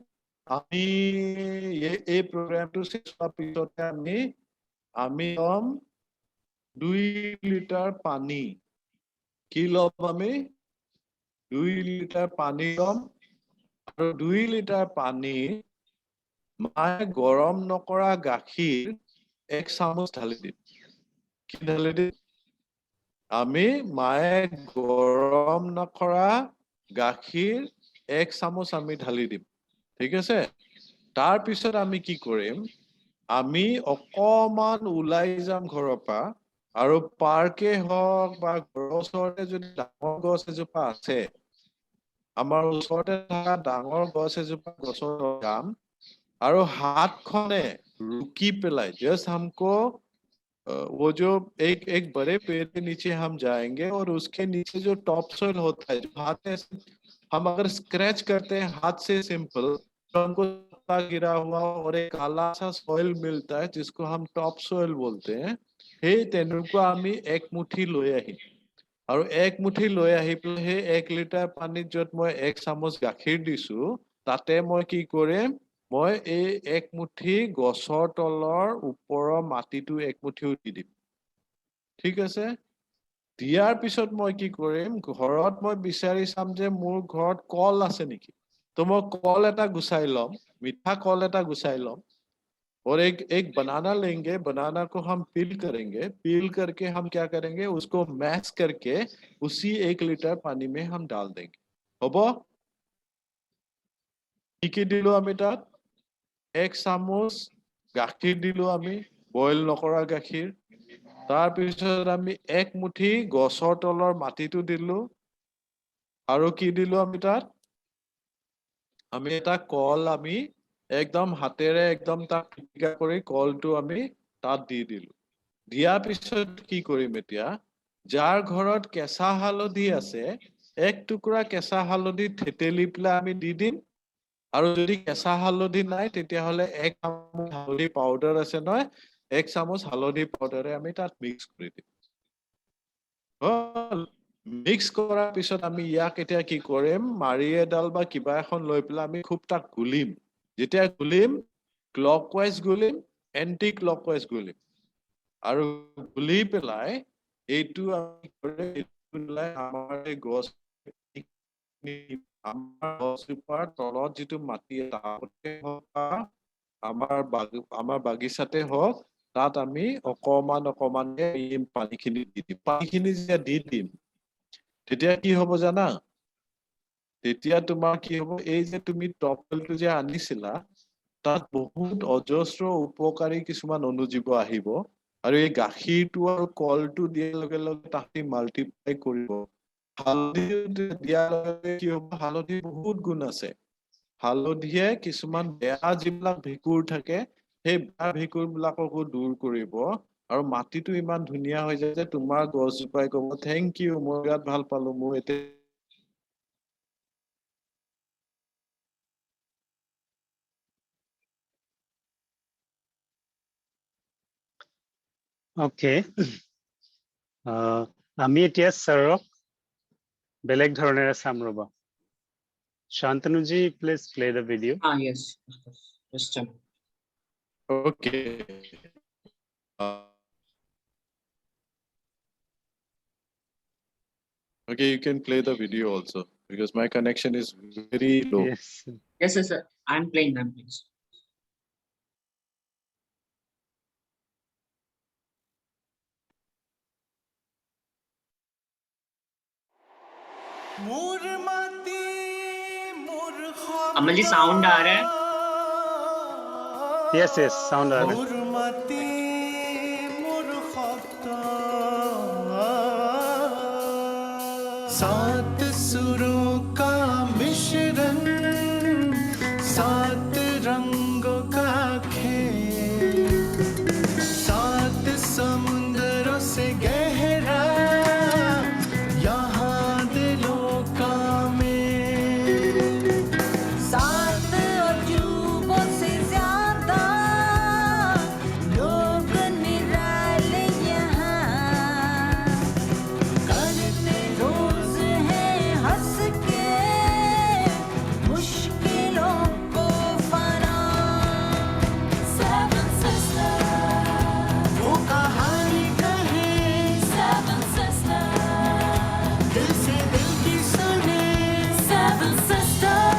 আমি এই প্ৰগ্ৰামটো শেষ হোৱাৰ পিছতে আমি লম 2 লিটাৰ পানী কি লম আমি 2 লিটাৰ পানী লম আৰু 2 লিটাৰ পানী মায়ে গৰম নকৰা গাখীৰ 1 চামুচ ঢালি দিম কি ঢালি দিম আমি মায়ে গৰম নকৰা গাখীৰ 1 চামুচ আমি ঢালি দিম ঠিক আছে তাৰ পিছত আমি কি কৰিম আমি অকমান ওলাই যাম ঘৰৰ পৰা আৰু পাৰ্কে হওক বা ঘৰৰ ওচৰতে যদি ডাঙৰ গছ এজোপা আছে আমাৰ ওচৰতে থকা ডাঙৰ গছ এজোপা গছৰ যাম আৰু হাতখনে रुकी पेलाई जस्ट हमको वो जो एक बड़े पेड़ के नीचे हम जाएंगे और उसके नीचे जो टॉप सॉइल होता है जो हाथ में हम अगर स्क्रैच करते हैं हाथ से सिंपल तो हमको गिरा हुआ और एक काला सा सॉइल मिलता है जिसको हम टॉप सॉइल बोलते हैं हे तेनुका आमी एक मुट्ठी লৈ আহি আৰু এক মুঠি লৈ আহি পেলাই হে 1 লিটাৰ পানীত যত মই 1 চামুচ গাখীৰ দিছো তাতে মই কি কৰিম মই এই এক মুঠি গছৰ তলৰ ওপৰৰ মাটিটো এক মুঠি দি দিম ঠিক আছে দিয়াৰ পিছত মই কি কৰিম ঘৰত মই বিচাৰি চাম যে মোৰ ঘৰত কল আছে নেকি তো মই কল এটা গুছাই লম মিঠা কল এটা গুছাই লম और एक बनाना लेंगे बनाना को हम पील करेंगे पील करके हम क्या करेंगे उसको मैश करके उसी 1 लीटर पानी में हम डाल देंगे होबो কি দিলো আমি তাত 1 চামুচ গাখীৰ দিলো আমি বইল নকৰা গাখীৰ তাৰ পিছত আমি 1 মুঠি গছৰ তলৰ মাটিটো দিলো আৰু কি দিলো আমি তাত আমি এটা কল আমি একদম হাতেৰে একদম তাক পিটিকা কৰি কলটো আমি তাত দি দিলো দিয়াৰ পিছত কি কৰিম এতিয়া যাৰ ঘৰত কেঁচা হালধি আছে এক টুকুৰা কেঁচা হালধি থেতেলি পেলাই আমি দি দিম আৰু যদি কেঁচা হালধি নাই তেতিয়াহ'লে 1 চামুচ হালধি পাউডাৰ আছে নহয় 1 চামুচ হালধি পাউডাৰে আমি তাত মিক্স কৰি দিম মিক্স কৰাৰ পিছত আমি ইয়াক এতিয়া কি কৰিম মাৰি এডাল বা কিবা এখন লৈ পেলাই আমি খুব তাক গুলিম যেতিয়া গুলিম ক্লকৱাইজ গুলিম এন্টি ক্লকৱাইজ গুলিম আৰু গুলি পেলাই এইটো আমি কৰে আমাৰ এই গছ আমাৰ গছজোপাৰ তলত যিটো মাটি আমাৰ বাগিচাতে হওক তাত আমি অকমান পানীখিনি দি দিম পানীখিনি যেতিয়া দি দিম তেতিয়া কি হ'ব জানা তেতিয়া তোমাৰ কি হ'ব এই যে তুমি টপলটো যে আনিছিলা তাত বহুত অজস্ৰ উপকাৰী কিছুমান অনুজীৱ আহিব আৰু এই গাখীৰটো আৰু কলটো দিয়াৰ লগে লগে তাহাঁতি মাল্টিপ্লাই কৰিব হালধি দিয়াৰ লগে কি হ'ব হালধি বহুত গুণ আছে হালধিয়ে কিছুমান বেয়া যিবিলাক ভেঁকুৰ থাকে সেই বেয়া ভেঁকুৰবিলাককো দূৰ কৰিব আৰু মাটিটো ইমান ধুনীয়া হৈ যায় যে তোমাৰ গছজোপাই ক'ব থেংক ইউ মই বিৰাট ভাল পালো মোৰ এতিয়া ওকে আমি এতিয়া ছাৰক বেলেগ ধৰণেৰে চাম ৰ'ব Shantanu ji please play the video yes of course just a minute. okay okay you can play the video also because my connection is very low yes Yes, sir. I'm playing. Amal ji sound आ रहा है yes sound आ रहा है सात सुरों का मिश्रण 7 रंगों का खेल 7 समुंदरों से गहरा यहाँ दिलों का मेल 7 अजूबों से ज्यादा लोग निराले यहाँ करते रोज है हंस के मुश्किलों को फना 7 sisters वो कहानी कहे 7 sisters दिल से दिल की सुने 7 sisters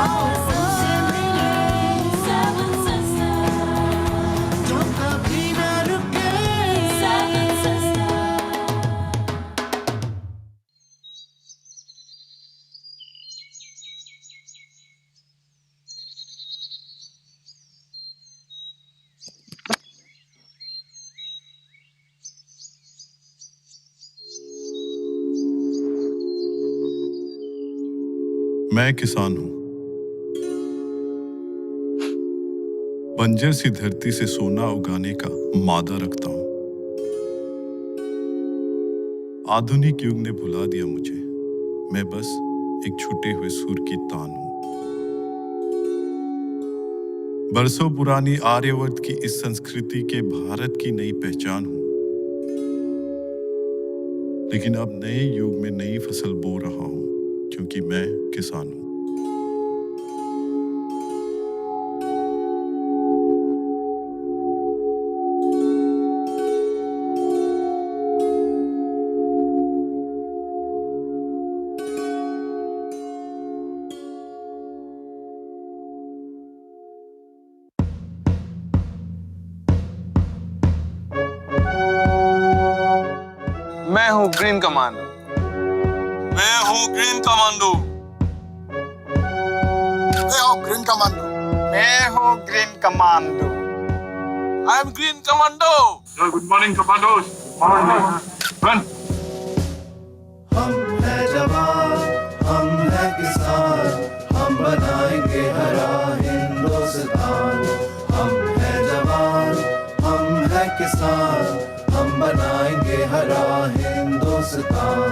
आओ उनसे मिले 7 sisters जो कभी न रुके 7 sisters मैं किसान हूं बंजर सी धरती से सोना उगाने का मादा रखता हूं आधुनिक युग ने भुला दिया मुझे मैं बस एक छूटे हुए सुर की तान हूं बरसों पुरानी आर्यवर्त की इस संस्कृति के भारत की नई पहचान हूं लेकिन अब नए युग में नई फसल बो रहा हूं क्योंकि मैं किसान हूं मैं हूँ ग्रीन कमांडो मैं हूं ग्रीन कमांडो मैं हूँ ग्रीन कमांडो मैं हूँ green commando I am green commando good morning commandos run हम है जवान हम है किसान हम बनाएंगे हरा हिंदुस्तान हम है जवान हम है किसान हम बनाएंगे हरा हिंदुस्तान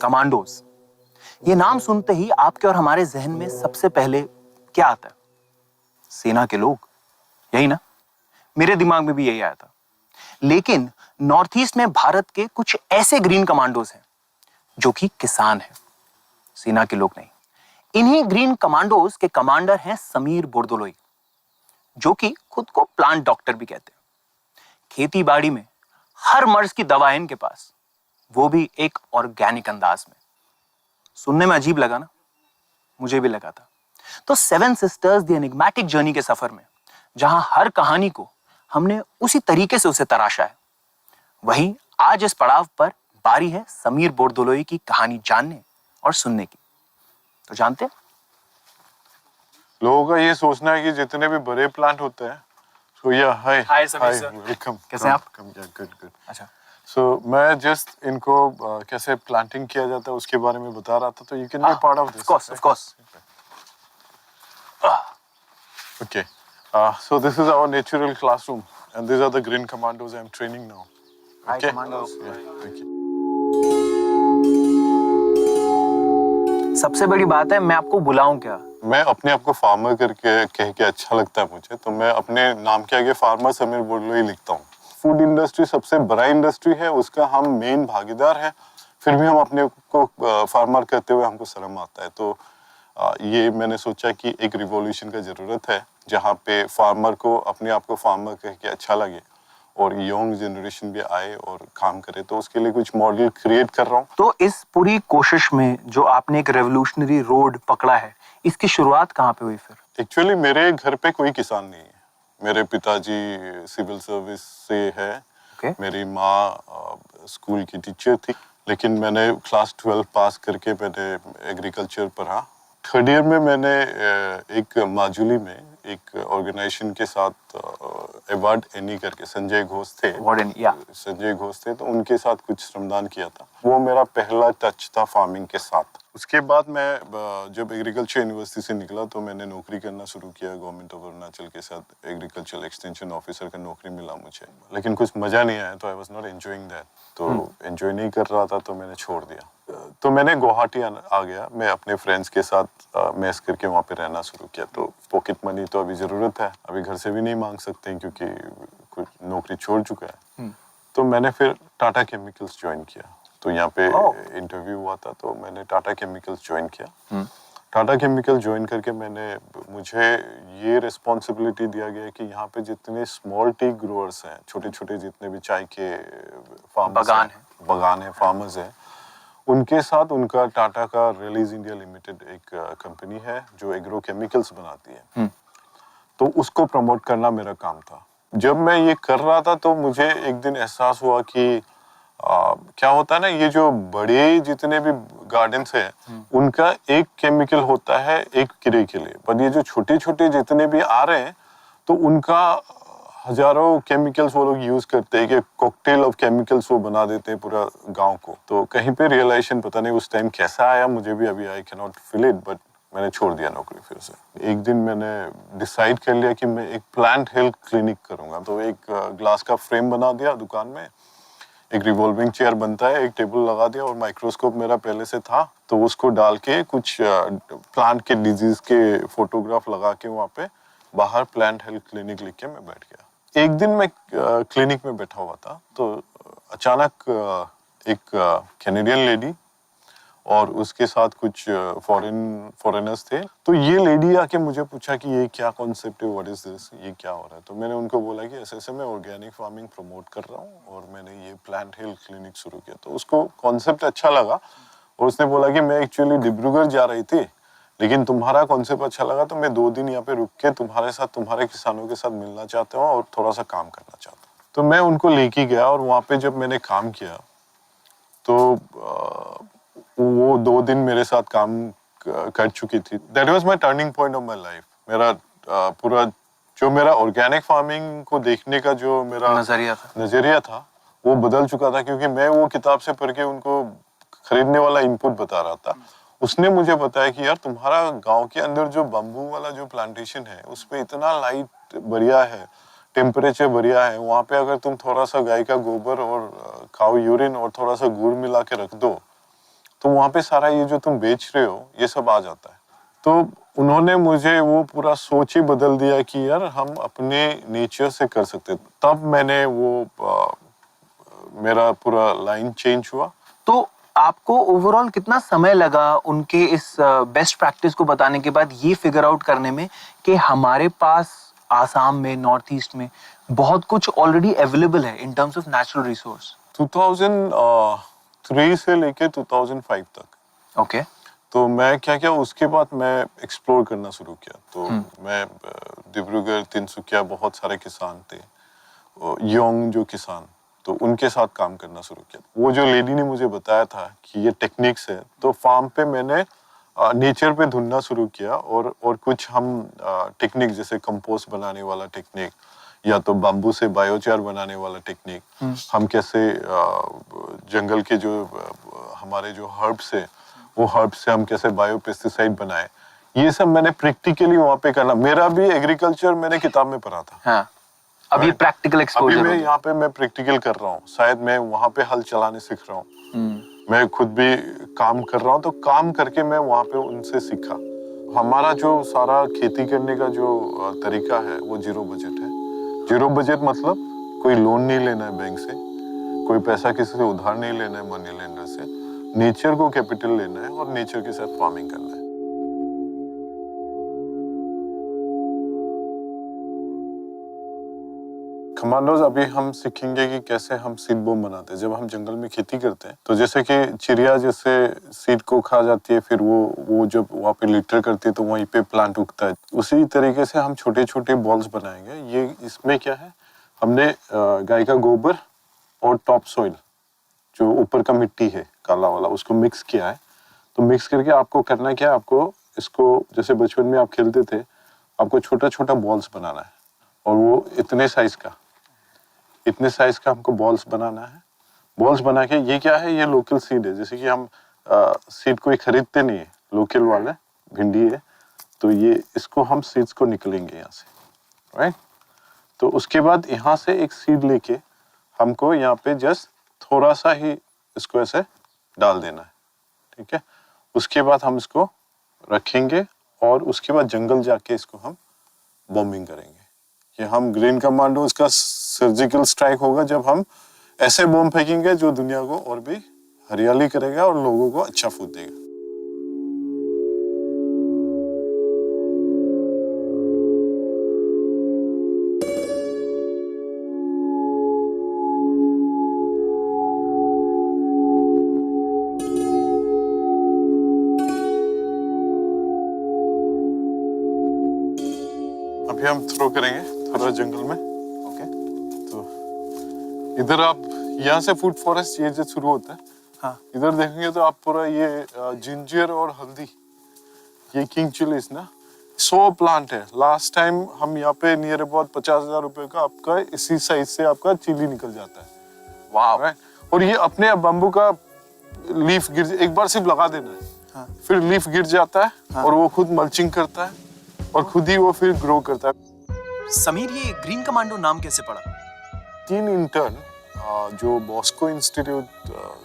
कमांडोज। ये नाम सुनते ही आपके और हमारे जहन में सबसे पहले क्या आता है? सेना के लोग, यही ना? मेरे दिमाग में भी यही आया था। लेकिन नॉर्थ ईस्ट में भारत के कुछ ऐसे ग्रीन कमांडोज हैं जो कि किसान हैं, सेना के लोग नहीं। इन्हीं ग्रीन कमांडोज के कमांडर हैं समीर बोरदोलोई, जो कि खुद को प्लांट डॉक्टर भी कहते हैं। खेती बाड़ी में हर मर्ज की दवा है इनके पास, वो भी एक ऑर्गेनिक अंदाज में। सुनने में अजीब लगा ना? मुझे भी लगा था। तो seven sisters the enigmatic journey के सफर में जहां हर कहानी को हमने उसी तरीके से उसे तराशा है, वहीं आज इस पड़ाव पर बारी है समीर बोरदोलोई की कहानी जानने और सुनने की। तो जानते हैं? लोगों का ये सोचना है कि जितने भी बड़े प्लांट होते हैं, तो या हाय समीर सर, वेलकम। कैसे हैं आप? गुड। अच्छा, सो मैं जस्ट इनको कैसे प्लांटिंग किया जाता है उसके बारे में बता रहा था, तो you can be part of this. Of course. Okay. So this is our natural classroom, and these are the green commandos I am training now. Hi, Okay. commandos. Yeah, thank you. सबसे बड़ी बात है, मैं आपको बुलाऊं क्या? मैं अपने आप को फार्मर करके कह के अच्छा लगता है मुझे, तो मैं अपने नाम के आगे फार्मर समीर बोरदोलोई लिखता हूँ। फूड इंडस्ट्री सबसे बड़ा इंडस्ट्री है, उसका हम मेन भागीदार हैं, फिर भी हम अपने को फार्मर कहते हुए हमको शर्म आता है। तो ये मैंने सोचा कि एक रिवॉल्यूशन का जरूरत है, जहाँ पे फार्मर को अपने आप को फार्मर कह के अच्छा लगे और यंग जनरेशन भी आए और काम करे, तो उसके लिए कुछ मॉडल क्रिएट कर रहा हूँ। तो इस पूरी कोशिश में जो आपने एक रेवोल्यूशनरी रोड पकड़ा है, इसकी शुरुआत कहाँ पे हुई फिर? एक्चुअली मेरे घर पे कोई किसान नहीं है। मेरे पिताजी सिविल सर्विस से है। Okay. मेरी माँ स्कूल की टीचर थी, लेकिन मैंने क्लास 12 पास करके मैंने एग्रीकल्चर पढ़ा। थर्ड ईयर में मैंने एक माजुली में एक ऑर्गेनाइजेशन के साथ अवार्ड एनी करके संजय घोष थे, संजय घोष थे, तो उनके साथ कुछ श्रमदान किया था। वो मेरा पहला टच था फार्मिंग के साथ। उसके बाद मैं जब एग्रीकल्चर यूनिवर्सिटी से निकला तो मैंने नौकरी करना शुरू किया गवर्नमेंट ऑफ अरुणाचल के साथ। एग्रीकल्चर एक्सटेंशन ऑफिसर का नौकरी मिला मुझे, लेकिन कुछ मजा नहीं आया, तो I was not enjoying that. तो एंजॉय नहीं कर रहा था, तो मैंने छोड़ दिया। तो मैंने गुवाहाटी आ गया। मैं अपने फ्रेंड्स के साथ मेस करके वहाँ पे रहना शुरू किया। तो पॉकेट मनी तो अभी जरूरत है, अभी घर से भी नहीं मांग सकते हैं क्योंकि कुछ नौकरी छोड़ चुका है। तो मैंने फिर टाटा केमिकल्स ज्वाइन किया। तो यहाँ पे इंटरव्यू हुआ था, तो मैंने टाटा केमिकल्स ज्वाइन किया। टाटा केमिकल ज्वाइन करके मुझे ये रिस्पॉन्सिबिलिटी दिया गया कि यहाँ पे जितने स्मॉल टी ग्रोअर्स हैं, छोटे छोटे जितने भी चाय के बगान है फार्मर्स हैं, उनके साथ उनका टाटा का रिलीज इंडिया लिमिटेड एक कंपनी है जो एग्रो केमिकल्स बनाती है, तो उसको प्रमोट करना मेरा काम था। जब मैं ये कर रहा था तो मुझे एक दिन एहसास हुआ कि क्या होता है ना, ये जो बड़े जितने भी गार्डन्स है उनका एक केमिकल होता है एक कीड़े के लिए, पर ये जो छोटे छोटे जितने भी आ रहे हैं तो उनका हजारों केमिकल्स वो लोग यूज करते हैं कि कॉकटेल ऑफ केमिकल्स वो बना देते हैं पूरा गांव को। तो कहीं पे रियलाइजेशन पता नहीं उस टाइम कैसा आया, मुझे भी अभी I can not feel it, but मैंने छोड़ दिया नौकरी फिर से। एक दिन मैंने डिसाइड कर लिया कि मैं एक प्लांट हेल्थ क्लिनिक करूंगा। तो एक ग्लास का फ्रेम बना दिया दुकान में, एक रिवॉल्विंग चेयर बनता है, एक टेबल लगा दिया और माइक्रोस्कोप मेरा पहले से था, तो उसको डाल के कुछ प्लांट के डिजीज के फोटोग्राफ लगा के वहाँ पे बाहर प्लांट हेल्थ क्लिनिक लिख के मैं बैठ गया। एक दिन मैं क्लिनिक में बैठा हुआ था, तो अचानक एक कैनेडियन लेडी और उसके साथ कुछ फॉरेनर्स थे। तो ये लेडी आके मुझे पूछा कि ये क्या कॉन्सेप्ट है, व्हाट इज दिस, ये क्या हो रहा है। तो मैंने उनको बोला कि ऐसे मैं ऑर्गेनिक फार्मिंग प्रमोट कर रहा हूँ और मैंने ये प्लांट हेल्थ क्लिनिक शुरू किया। तो उसको कॉन्सेप्ट अच्छा लगा और उसने बोला कि मैं एक्चुअली डिब्रूगढ़ जा रही थी, लेकिन तुम्हारा कॉन्सेप्ट अच्छा लगा, तो मैं 2 दिन यहाँ पे रुक के तुम्हारे साथ, तुम्हारे किसानों के साथ मिलना चाहता हूँ और थोड़ा सा काम करना चाहता हूँ। तो मैं उनको लेके गया और वहाँ पे जब मैंने काम किया तो वो 2 दिन मेरे साथ काम कर चुकी थी। That was my turning point of my life. मेरा पूरा जो मेरा ऑर्गेनिक फार्मिंग को देखने का जो मेरा नजरिया था वो बदल चुका था, क्योंकि मैं वो किताब से पढ़ के उनको खरीदने वाला इनपुट बता रहा था। उसने मुझे बताया कि यार तुम्हारा गांव के अंदर जो बम्बू वाला जो प्लांटेशन है उस पे इतना लाइट बढ़िया है, टेम्परेचर बढ़िया है, वहाँ पे अगर तुम थोड़ा सा गाय का गोबर और काऊ यूरिन और थोड़ा सा गुड़ मिला के रख दो तो वहां पे सारा ये जो तुम बेच रहे हो ये सब आ जाता है। तो उन्होंने मुझे वो पूरा सोच ही बदल दिया कि यार हम अपने नेचर से कर सकते। तब मैंने वो मेरा पूरा लाइन चेंज हुआ। तो आपको ओवरऑल कितना समय लगा उनके इस बेस्ट प्रैक्टिस को बताने के बाद ये फिगर आउट करने में कि हमारे पास आसाम में, नॉर्थ ईस्ट में बहुत कुछ ऑलरेडी अवेलेबल है in terms of natural resource? 2003 से लेके 2005 तक। ओके। तो मैं क्या उसके बाद मैं एक्सप्लोर करना शुरू किया। तो मैं डिब्रूगढ़, तिनसुकिया बहुत सारे किसान थे, योंग जो किसान, तो उनके साथ काम करना शुरू किया। वो जो लेडी ने मुझे बताया था कि ये टेक्निक्स है, तो फार्म पे मैंने नेचर पे ढूंढना शुरू किया और कुछ हम टेक्निक जैसे कंपोस्ट बनाने वाला टेक्निक या तो बाम्बू से बायोचार बनाने वाला टेक्निक, हम कैसे जंगल के जो हमारे जो हर्ब्स है वो हर्ब्स से हम कैसे बायो पेस्टिसाइड बनाए, ये सब मैंने प्रैक्टिकली वहाँ पे करना। मेरा भी एग्रीकल्चर मैंने किताब में पढ़ा था। हाँ। अभी प्रैक्टिकल एक्सपोजर अभी मैं यहाँ पे मैं प्रैक्टिकल कर रहा हूँ। शायद मैं वहाँ पे हल चलाने सीख रहा हूँ। मैं खुद भी काम कर रहा हूँ, तो काम करके मैं वहाँ पे उनसे सीखा। हमारा जो सारा खेती करने का जो तरीका है वो जीरो बजट है। जीरो बजट मतलब कोई लोन नहीं लेना है बैंक से, कोई पैसा किसी से उधार नहीं लेना है मनी लेंडर से, नेचर को कैपिटल लेना है और नेचर के साथ फार्मिंग करना है। कमांडोज, अभी हम सीखेंगे कि कैसे हम सीड बॉम्ब बनाते हैं। जब हम जंगल में खेती करते हैं तो जैसे कि चिड़िया जैसे सीड को खा जाती है, फिर वो जब वहाँ पे लिटर करती है तो वहीं पे प्लांट उगता है। उसी तरीके से हम छोटे छोटे बॉल्स बनाएंगे। ये इसमें क्या है, हमने गाय का गोबर और टॉप सॉइल जो ऊपर का मिट्टी है काला वाला उसको मिक्स किया है। तो मिक्स करके आपको करना क्या है, आपको इसको जैसे बचपन में आप खेलते थे, आपको छोटा छोटा बॉल्स बनाना है और वो इतने साइज का हमको बॉल्स बनाना है। बॉल्स बना के ये क्या है, ये लोकल सीड है। जैसे कि हम सीड कोई खरीदते नहीं है, लोकल वाले भिंडी है, तो ये इसको हम सीड्स को निकलेंगे यहाँ से, राइट। तो उसके बाद यहाँ से एक सीड लेके हमको यहाँ पे जस्ट थोड़ा सा ही इसको ऐसे डाल देना है, ठीक है। उसके बाद हम इसको रखेंगे और उसके बाद जंगल जाके इसको हम बॉम्बिंग करेंगे। कि हम ग्रीन कमांडोज का सर्जिकल स्ट्राइक होगा जब हम ऐसे बॉम्ब फेंकेंगे जो दुनिया को और भी हरियाली करेगा और लोगों को अच्छा फूड देगा। अभी हम थ्रो करेंगे थोड़ा जंगल में, ओके। तो इधर आप यहाँ से फूड फॉरेस्ट ये जो शुरू होता है, हाँ, इधर देखेंगे तो आप पूरा ये जिंजर और हल्दी, ये किंग चिलीज ना, 100 प्लांट है। लास्ट टाइम हम यहाँ पे नियर अबाउट 50,000 रुपए का आपका इसी साइज से आपका चिली निकल जाता है। वाह, राइट। और ये अपने बम्बू का लीफ गिर, एक बार सिर्फ लगा देना है, हाँ, फिर लीफ गिर जाता है, हाँ, और वो खुद मल्चिंग करता है और खुद ही वो फिर ग्रो करता है। समीर, ये ग्रीन कमांडो नाम कैसे पड़ा? 3 इंटर्न जो बॉस्को इंस्टीट्यूट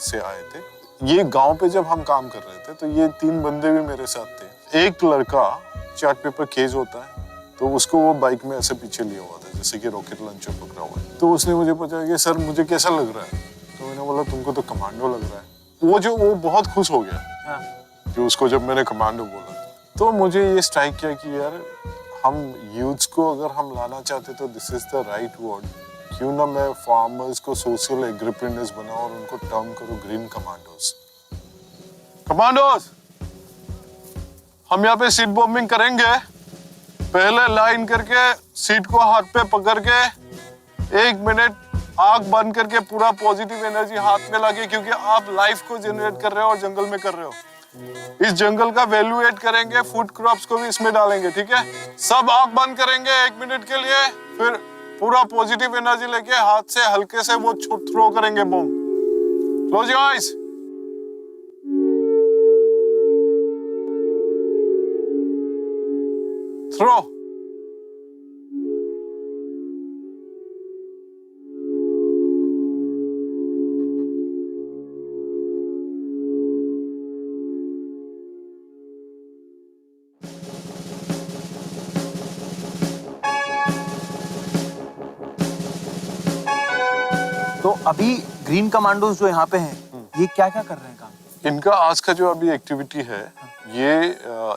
से आए थे, ये गांव पे जब हम काम कर रहे थे तो ये 3 बंदे भी मेरे साथ थे। एक लड़का चार्ट पेपर केज होता है तो उसको वो बाइक में ऐसे पीछे लिया हुआ था जैसे कि रॉकेट लॉन्चर पकड़ा हुआ है। तो उसने मुझे पूछा कि सर मुझे कैसा लग रहा है, तो मैंने बोला तुमको तो कमांडो लग रहा है। वो बहुत खुश हो गया, हाँ, जो उसको जब मैंने कमांडो बोला। तो मुझे ये स्ट्राइक किया कि यार हम यूथ्स को अगर हम लाना चाहते तो this is the right word. क्यों ना मैं फार्मर्स को सोशल एग्रीप्रेंटिस बनाऊं और उनको टर्म करूं ग्रीन कमांडोज। हम यहाँ पे सीड बॉम्बिंग करेंगे। पहले लाइन करके सीड को हाथ पे पकड़ के 1 मिनट आग बंद करके पूरा पॉजिटिव एनर्जी हाथ में लाके, क्योंकि आप लाइफ को जनरेट कर रहे हो और जंगल में कर रहे हो। इस जंगल का वैल्यू एड करेंगे, फूड क्रॉप्स को भी इसमें डालेंगे, ठीक है। सब आंख बंद करेंगे 1 मिनट के लिए, फिर पूरा पॉजिटिव एनर्जी लेके हाथ से हल्के से वो थ्रो करेंगे bomb. Close your eyes. Throw. तो अभी ग्रीन कमांडोज जो यहाँ पे हैं, ये क्या क्या कर रहे हैं काम? इनका आज का जो अभी एक्टिविटी है, ये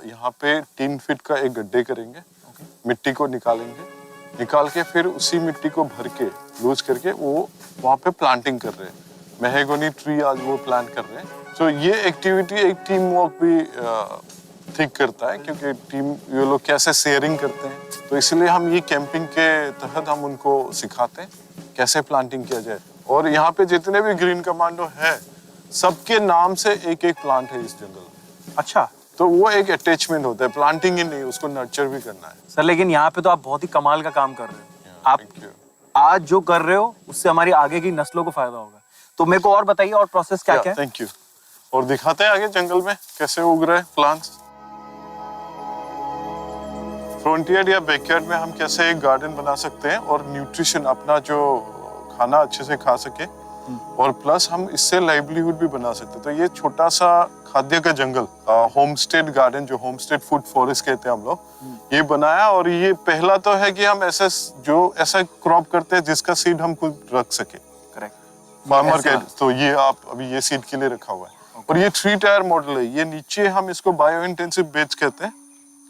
यहाँ पे 3 फीट का एक गड्ढे करेंगे, मिट्टी को निकालेंगे, निकाल के फिर उसी मिट्टी को भर के लूज करके वो वहाँ पे प्लांटिंग कर रहे हैं। मेहगोनी ट्री आज वो प्लांट कर रहे हैं। तो ये एक्टिविटी एक टीम वर्क भी ठीक करता है, क्योंकि टीम ये लोग कैसे शेयरिंग करते हैं, तो इसलिए हम ये कैंपिंग के तहत हम उनको सिखाते हैं कैसे प्लांटिंग किया जाए। और यहाँ पे जितने भी ग्रीन कमांडो है, सबके नाम से एक एक प्लांट है इस जंगल में। अच्छा, तो वो एक अटैचमेंट होता है, प्लांटिंग ही नहीं, उसको नर्चर भी करना है। सर लेकिन यहाँ पे तो आप बहुत ही कमाल का काम कर रहे हो। आप Thank you. आज जो कर रहे हो उससे हमारी आगे की नस्लों को फायदा होगा। तो मेरे को और बताइए, और प्रोसेस क्या क्या है? Thank you. और दिखाते हैं आगे जंगल में कैसे उग रहे हैं प्लांट्स। फ्रंटियर या बैकयार्ड में हम कैसे एक गार्डन बना सकते हैं और न्यूट्रिशन अपना जो खाना अच्छे से खा सके, और प्लस हम इससे लाइवलीहुड भी बना सकते हैं। तो ये छोटा सा खाद्य का जंगल, होमस्टेड गार्डन, जो होमस्टेड फूड फॉरेस्ट कहते हैं हम लोग, ये बनाया। और ये पहला तो है कि हम ऐसा क्रॉप करते हैं जिसका सीड हम खुद रख सके। करेक्ट। फार्मर के, तो ये आप अभी ये सीड के लिए रखा हुआ है। और ये 3 टायर मॉडल है। ये नीचे हम इसको बायो इंटेंसिव बेच कहते हैं,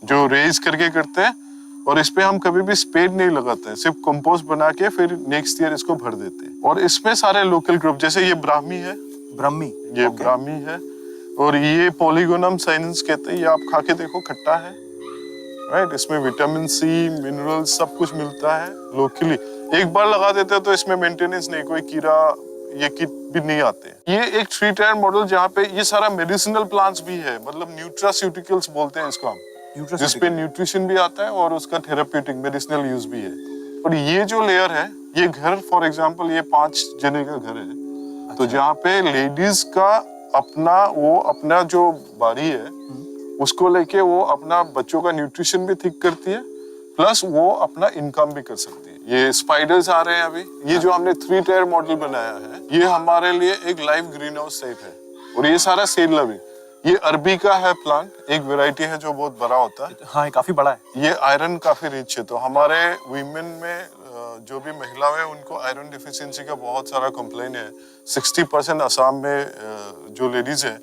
जो रेज करके करते हैं, और इस पे हम कभी भी स्पेड नहीं लगाते हैं, सिर्फ कंपोस्ट बना के फिर नेक्स्ट ईयर इसको भर देते हैं। और इसमें सारे लोकल ग्रुप, जैसे ये ब्राह्मी है, ये ब्राह्मी है, और ये पॉलीगोनम साइनेंस कहते हैं। ये आप खा के देखो, खट्टा है, राइट। इसमें विटामिन सी, मिनरल सब कुछ मिलता है लोकली। एक बार लगा देते हैं तो इसमें मेंटेनेंस नहीं, कोई कीड़ा ये कीट भी नहीं आते। ये एक 3 टायर मॉडल जहाँ पे ये सारा मेडिसिनल प्लांट्स भी है, मतलब न्यूट्रास्यूटिकल्स बोलते हैं इसको हम, जिसपे न्यूट्रिशन भी आता है और उसका थेराप्यूटिक मेडिसिनल यूज भी है। और ये जो लेयर है, ये घर फॉर एग्जांपल ये 5 जने का घर है। अच्छा। तो जहाँ पे लेडीज का अपना जो बारी है, उसको लेके वो अपना बच्चों का न्यूट्रिशन भी ठीक करती है, प्लस वो अपना इनकम भी कर सकती है। ये स्पाइडर्स आ रहे हैं अभी। ये जो हमने 3 टायर मॉडल बनाया है, ये हमारे लिए एक लाइव ग्रीन हाउस टाइप है। और ये सारा सेड लवी, ये अरबी का है प्लांट, एक वैरायटी है जो बहुत बड़ा होता है। हाँ, ये काफी बड़ा है। ये आयरन काफी रिच है। तो हमारे वीमेन में जो भी महिलाएं हैं, उनको आयरन डिफिशियंसी का बहुत सारा कंप्लेन है। 60% असम में जो लेडीज है,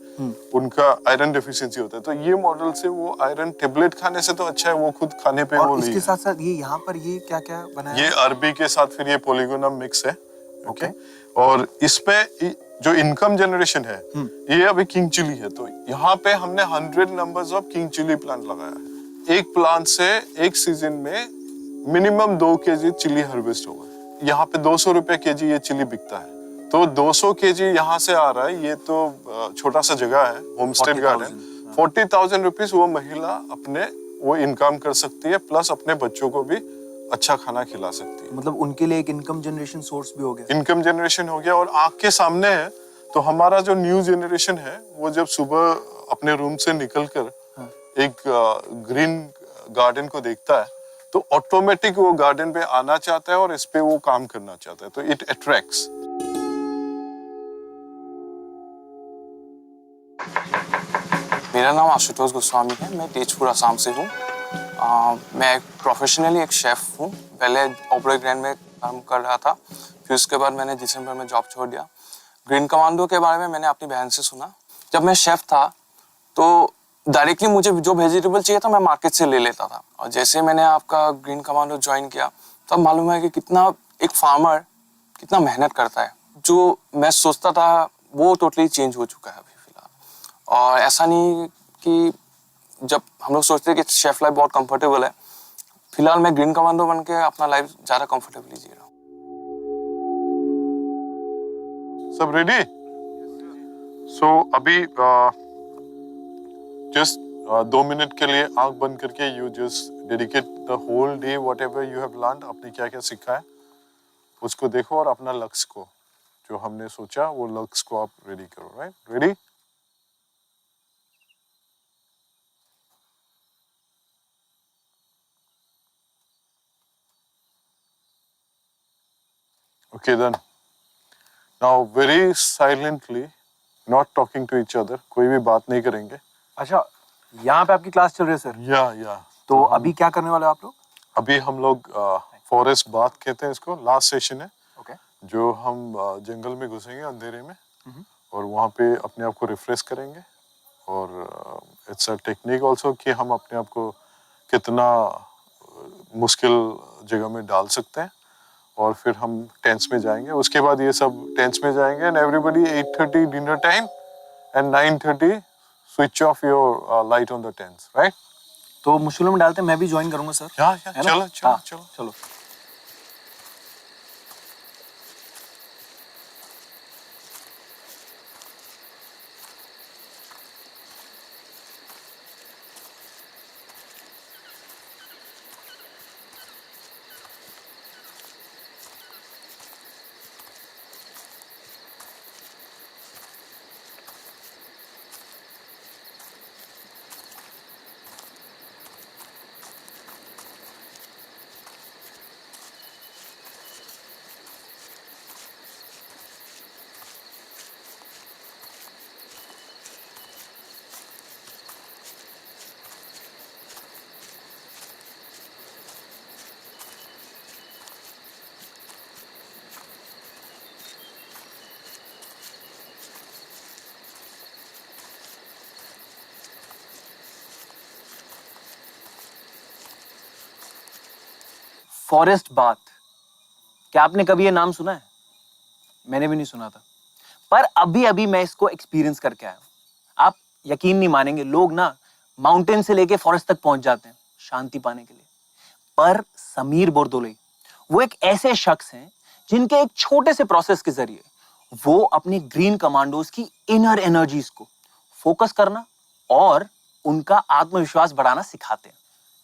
उनका आयरन डिफिशियंसी होता है। तो ये मॉडल से वो आयरन टेबलेट खाने से तो अच्छा है, वो खुद खाने पे वो इसके साथ साथ ये यहाँ पर ये क्या क्या बनाया? ये अरबी के साथ फिर ये पॉलीगोनम मिक्स है। ओके। और इसपे जो इनकम जनरेशन है, ये अभी किंग चिली है। तो यहाँ पे हमने 100 numbers of king chilli plant लगाया है। एक प्लांट से एक सीजन में मिनिमम 2 केजी चिली हार्वेस्ट होगा। यहाँ पे 200 रुपए केजी ये चिली बिकता है। तो 200 केजी यहाँ से आ रहा है। ये तो छोटा सा जगह है, होमस्टेड गार्डन। 40,000 रुपीज वो महिला अपने वो इनकम कर सकती है, प्लस अपने बच्चों को भी अच्छा खाना खिला सकती है। मतलब उनके लिए एक इनकम जनरेशन सोर्स भी हो गया। इनकम जनरेशन हो गया, और आंख के सामने है। तो हमारा जो न्यू जनरेशन है, वो जब सुबह अपने रूम से निकलकर एक ग्रीन गार्डन को देखता है, तो ऑटोमेटिक वो गार्डन पे आना चाहता है और इस पे वो काम करना चाहता है। तो इट अट्रैक्ट्स। मेरा नाम आशुतोष गोस्वामी है। मैं तेजपुर असम से हूँ। मैं प्रोफेशनली एक शेफ हूँ। पहले ओबरॉय ग्रैंड में काम कर रहा था, फिर उसके बाद मैंने दिसंबर में जॉब छोड़ दिया। ग्रीन कमांडो के बारे में मैंने अपनी बहन से सुना। जब मैं शेफ था तो डायरेक्टली मुझे जो वेजिटेबल चाहिए था मैं मार्केट से ले लेता था। और जैसे मैंने आपका ग्रीन कमांडो ज्वाइन किया, तब मालूम है कि कितना एक फार्मर कितना मेहनत करता है। जो मैं सोचता था वो टोटली चेंज हो चुका है अभी फिलहाल। और ऐसा नहीं कि जब हम लोग सोचते हैं कि शेफ लाइफ बहुत कंफर्टेबल है, फिलहाल मैं ग्रीन कमांडो बन के अपना लाइफ ज़्यादा कंफर्टेबली जी रहा हूँ। सब रेडी? सो अभी जस्ट 2 मिनट के लिए आंख बंद करके you just dedicate the whole day whatever you have learned. आपने क्या क्या सीखा है उसको देखो, और अपना लक्ष्य को, जो हमने सोचा वो लक्ष्य को आप रेडी करो। Right? Ready? Okay then. Now very silently, not talking to each other, कोई भी बात नहीं करेंगे। अच्छा, यहाँ पे आपकी क्लास चल रही है सर? या तो अभी क्या करने वाले हो आप लोग? अभी हम लोग फॉरेस्ट बाथ कहते हैं इसको, लास्ट सेशन है। ओके। जो हम जंगल में घुसेंगे अंधेरे में और वहाँ पे अपने आप को रिफ्रेश करेंगे और इट्स अ टेक्निक ऑल्सो कि हम अपने आप को कितना मुश्किल जगह में डाल सकते हैं और फिर हम टेंट्स में जाएंगे। उसके बाद ये सब टेंट्स में जाएंगे and everybody 8:30 dinner time and 9:30 switch off your light on the tents, right? तो मुश्किलों में डालते मैं भी ज्वाइन करूंगा सर। चलो। फॉरेस्ट बाथ, क्या आपने कभी ये नाम सुना है? मैंने भी नहीं सुना था, पर अभी अभी मैं इसको एक्सपीरियंस करके आया हूं। आप यकीन नहीं मानेंगे, लोग ना माउंटेन से लेके फॉरेस्ट तक पहुंच जाते हैं शांति पाने के लिए, पर समीर बोरदोलोई वो एक ऐसे शख्स हैं जिनके एक छोटे से प्रोसेस के जरिए वो अपनी ग्रीन कमांडोज की इनर एनर्जीज को फोकस करना और उनका आत्मविश्वास बढ़ाना सिखाते हैं,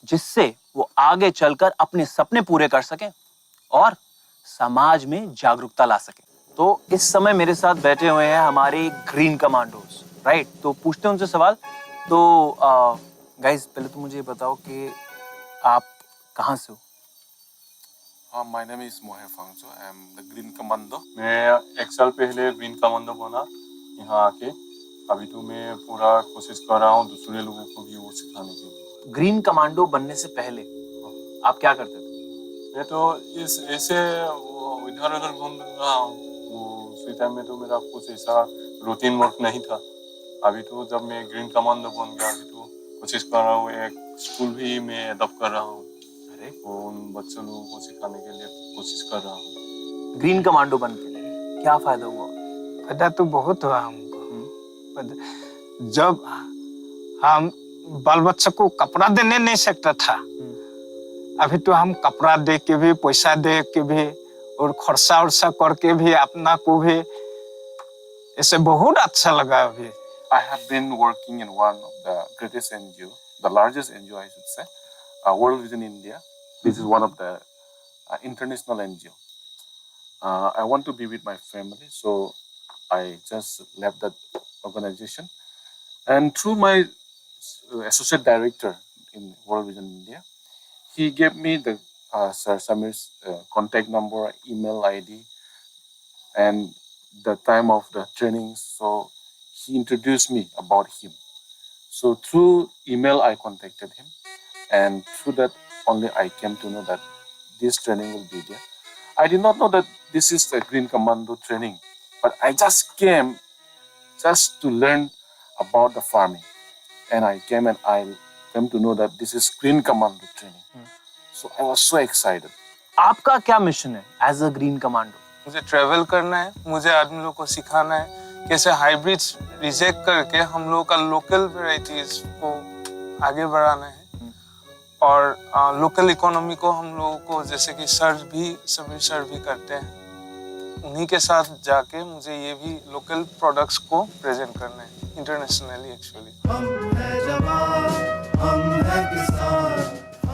जिससे वो आगे चलकर अपने सपने पूरे कर सकें और समाज में जागरूकता ला सकें। तो इस समय मेरे साथ बैठे हुए हैं हमारे ग्रीन कमांडोज, राइट? तो पूछते हैं उनसे सवाल। तो गाइस, पहले तो मुझे बताओ कि आप कहाँ से हो? My name is Mohe Phangcho, I am the green commando. मैं 1 साल पहले ग्रीन कमांडो बना यहाँ आके। अभी तो मैं पूरा कोशिश कर रहा हूँ दूसरे लोगों को भी वो सिखाने के लिए। ग्रीन कमांडो बनने से पहले आप क्या करते थे? मैं तो इस ऐसे इधर उधर घूम रहा हूँ। वो फ्री टाइम में तो मेरा कुछ ऐसा रूटीन वर्क नहीं था। अभी तो जब मैं ग्रीन कमांडो बन गया, अभी तो कोशिश कर रहा हूँ, एक स्कूल भी मैं अडॉप्ट कर रहा हूँ। अरे वो उन बच्चों लोगों को सिखाने के लिए कोशिश कर रहा हूँ। ग्रीन कमांडो बन के क्या फायदा हुआ? फायदा तो बहुत हुआ हमको। जब हम बाल बच्चों को कपड़ा देने नहीं सकता था, अभी तो हम कपड़ा दे के भी, पैसा दे के भी और खर्चा उर्सा करके भी अपना को भी ऐसे बहुत अच्छा लगा। अभी I have been working in one of the greatest NGO, the largest NGO I should say, World Vision India. This is one of the international NGO. I want to be with my family, so I just left that organization. And through my associate director in World Vision India, he gave me the Sir Samir's contact number, email ID, and the time of the training. So he introduced me about him. So through email, I contacted him, and through that only I came to know that this training will be there. I did not know that this is the Green Commando training, but I just came just to learn about the farming, and I came to know that this is Green Commando training. So I was so excited. आपका क्या mission है as a green commando? मुझे travel करना है, मुझे आदमी लोगों को सिखाना है कैसे हाइब्रिड्स रिजेक्ट करके हम लोगों का लोकल वेराइटीज को आगे बढ़ाना है, और लोकल इकोनॉमी को हम लोगों को, जैसे कि समीर सर भी करते हैं, उन्हीं के साथ जाके मुझे ये भी लोकल प्रोडक्ट्स को प्रेजेंट करना है internationally actually.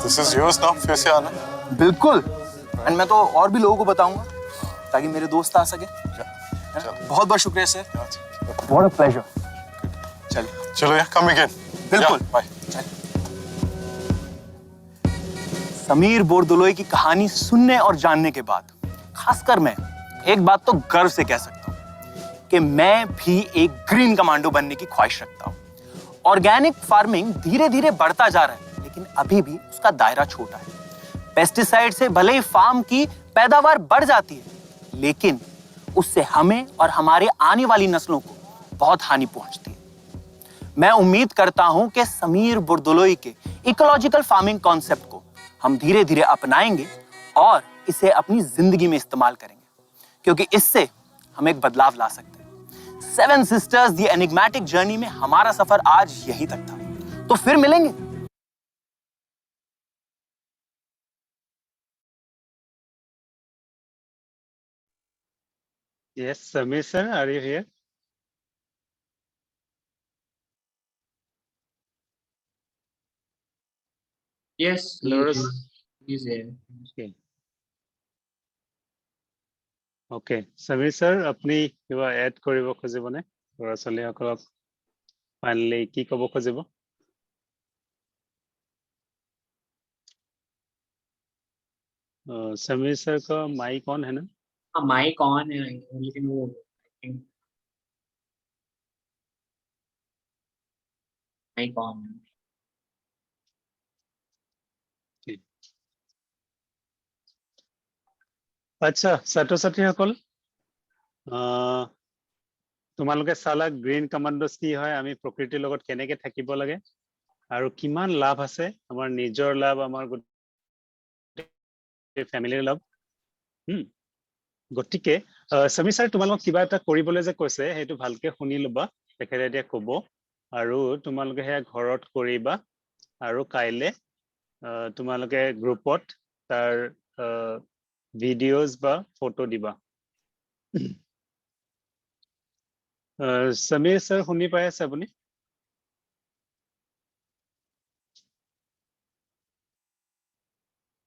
This is yours now, फिर से आना। बिल्कुल, एंड मैं तो और भी लोगों को बताऊंगा ताकि मेरे दोस्त आ सके। बहुत बहुत शुक्रिया सर। What a pleasure। चलो यार, come again। बिल्कुल। बाय। समीर बोरदोलोई की कहानी सुनने और जानने के बाद खासकर मैं एक बात तो गर्व से कह सकता हूं कि मैं भी एक ग्रीन कमांडो बनने की ख्वाहिश रखता हूं। ऑर्गेनिक फार्मिंग धीरे धीरे बढ़ता जा रहा है, लेकिन अभी भी उसका दायरा छोटा है। पेस्टिसाइड से भले ही फार्म की पैदावार बढ़ जाती है, लेकिन उससे हमें और हमारे आने वाली नस्लों को बहुत हानि पहुंचती है। मैं उम्मीद करता हूं कि समीर बुर्दुलोई के इकोलॉजिकल फार्मिंग कॉन्सेप्ट को हम धीरे धीरे अपनाएंगे और इसे अपनी जिंदगी में इस्तेमाल करेंगे, क्योंकि इससे हम एक बदलाव ला सकते हैं। Seven sisters the enigmatic journey में हमारा सफर आज यहीं तक था, तो फिर मिलेंगे। Yes, Samir sir, are you here? Yes, he's there. Okay. Okay, Samir sir, আপুনি কিবা এড কৰিব খুজিবনে ল'ৰা ছোৱালীসকলক ফাইনেলি কি ক'ব খুজিব? समीर सर का माइक ऑन है ना? हाँ माइक ऑन है लेकिन वो माइक ऑन है। আচ্ছা ছাত্ৰ ছাত্ৰীসকল, তোমালোকে চালা গ্ৰীণ কমাণ্ডোজ কি হয়, আমি প্ৰকৃতিৰ লগত কেনেকে থাকিব লাগে আৰু কিমান লাভ আছে, আমাৰ নিজৰ লাভ, আমাৰ ফ্যামিলিৰ লাভ। গতিকে সমীৰ ছাৰ তোমালোকক কিবা এটা কৰিবলৈ যে কৈছে সেইটো ভালকে শুনি ল'বা, তেখেতে এতিয়া ক'ব আৰু তোমালোকে সেয়া ঘৰত কৰিবা আৰু কাইলে তোমালোকে গ্ৰুপত তাৰ ভিডিঅ'জ বা ফটো দিবা। সমীৰ ছাৰ শুনি পাই আছে আপুনি?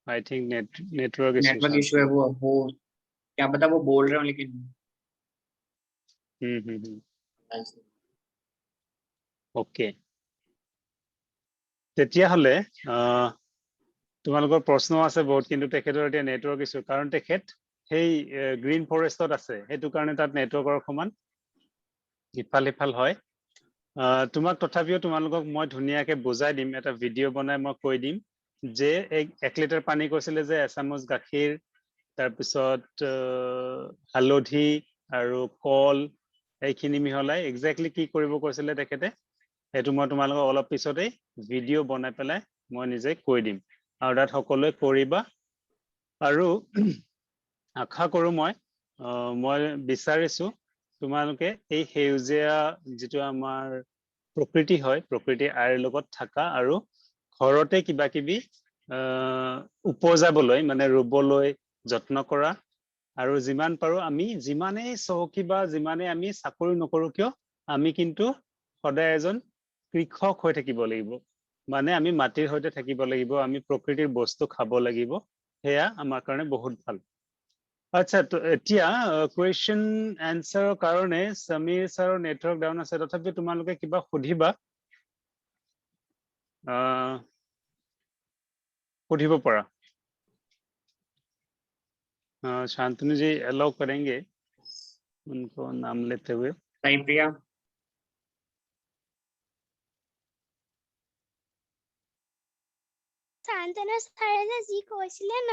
आई थिंक नेटवर्क इशू है वो क्या पता वो बोल रहे हो लेकिन ओके তেতিয়াহ'লে তোমালোকৰ প্ৰশ্ন আছে বহুত, কিন্তু তেখেতৰ এতিয়া নেটৱৰ্ক ইছ্যু, কাৰণ তেখেত সেই গ্ৰীণ ফৰেষ্টত আছে, সেইটো কাৰণে তাত নেটৱৰ্কৰ অকমান ইফাল সিফাল হয়। তোমাক তথাপিও তোমালোকক মই ধুনীয়াকে বুজাই দিম, এটা ভিডিঅ' বনাই মই কৈ দিম যে 1 লিটাৰ পানী কৈছিলে যে এচামুচ গাখীৰ, তাৰপিছত হালধি আৰু কল এইখিনি মিহলাই এক্সেক্টলি কি কৰিব কৈছিলে তেখেতে, সেইটো মই তোমালোকক অলপ পিছতেই ভিডিঅ' বনাই পেলাই মই নিজে কৈ দিম আৰু তাত সকলোৱে কৰিবা। আৰু আশা কৰো মই বিচাৰিছো তোমালোকে এই সেউজীয়া যিটো আমাৰ প্ৰকৃতি হয়, প্ৰকৃতিৰ আইৰ লগত থাকা আৰু ঘৰতে কিবা কিবি উপজাবলৈ মানে ৰুবলৈ যত্ন কৰা, আৰু যিমান পাৰো আমি যিমানেই চহকী বা যিমানেই আমি চাকৰি নকৰো কিয় আমি কিন্তু সদায় এজন কৃষক হৈ থাকিব লাগিব, মানে আমি মাটিৰ সৈতে থাকিব লাগিব, আমি প্ৰকৃতিৰ বস্তু খাব লাগিব, সেয়া আমাৰ কাৰণে বহুত ভাল। আচ্ছা, তো এতিয়া কুৱেশ্যন এনচাৰৰ কাৰণে সমীৰ ছাৰৰ নেটৱৰ্ক ডাউন আছে, তথাপি তোমালোকে কিবা সুধিবা, सुधिब पड़ा। शांतनु जी अलाउ करेंगे उनको नाम लेते हुए? प्रिया শান্তনু ছাৰে যে যি কৈছিলে ন,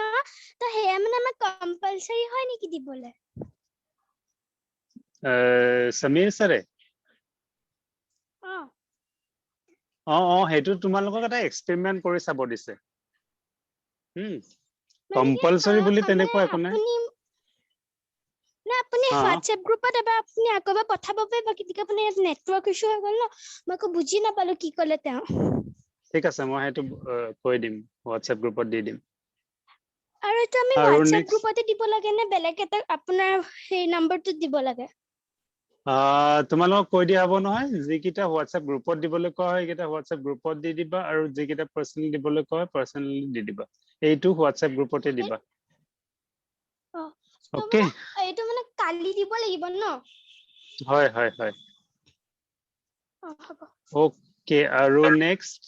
তো সেয়া মানে আমাৰ কম্পালসৰি হয় নেকি দিবলৈ? সমীৰ ছাৰে সেইটো তোমালোকক এটা এক্সপেৰিমেন্ট কৰি চাব দিছে। কম্পালসৰি বুলি তেনেকুৱা একো নাই। না আপুনি হোৱাটসএপ গ্ৰুপত এবাৰ আপুনি আকৌ পঠাব পাৰিব, কেতিয়া আপুনি নেটৱৰ্ক ইছ্যু হৈ গ'ল ন, মই আকৌ বুজি নাপালো কি ক'লে তেওঁ। ঠিক আছে, মই সেইটো কৈ দিম, হোৱাটসএপ গ্ৰুপত দি দিম। আৰু এটা আমি হোৱাটসএপ গ্ৰুপতে দিব লাগে নে বেলেগ এটা আপোনাৰ সেই নম্বৰটো দিব লাগে? তোমালোকক কৈ দিয়া হ'ব নহয়, যিকেইটা হোৱাটসএপ গ্ৰুপত দিবলৈ কোৱা হয় সেইকেইটা হোৱাটসএপ গ্ৰুপত দি দিবা, আৰু যিকেইটা পাৰ্চনেলি দিবলৈ কোৱা হয় পাৰ্চনেলি দি দিবা, এইটো হোৱাটসএপ গ্ৰুপতে দিবা। ওকে, এইটো মানে কালি দিব লাগিব ন? হয় হয় হয়। ओके, और नेक्स्ट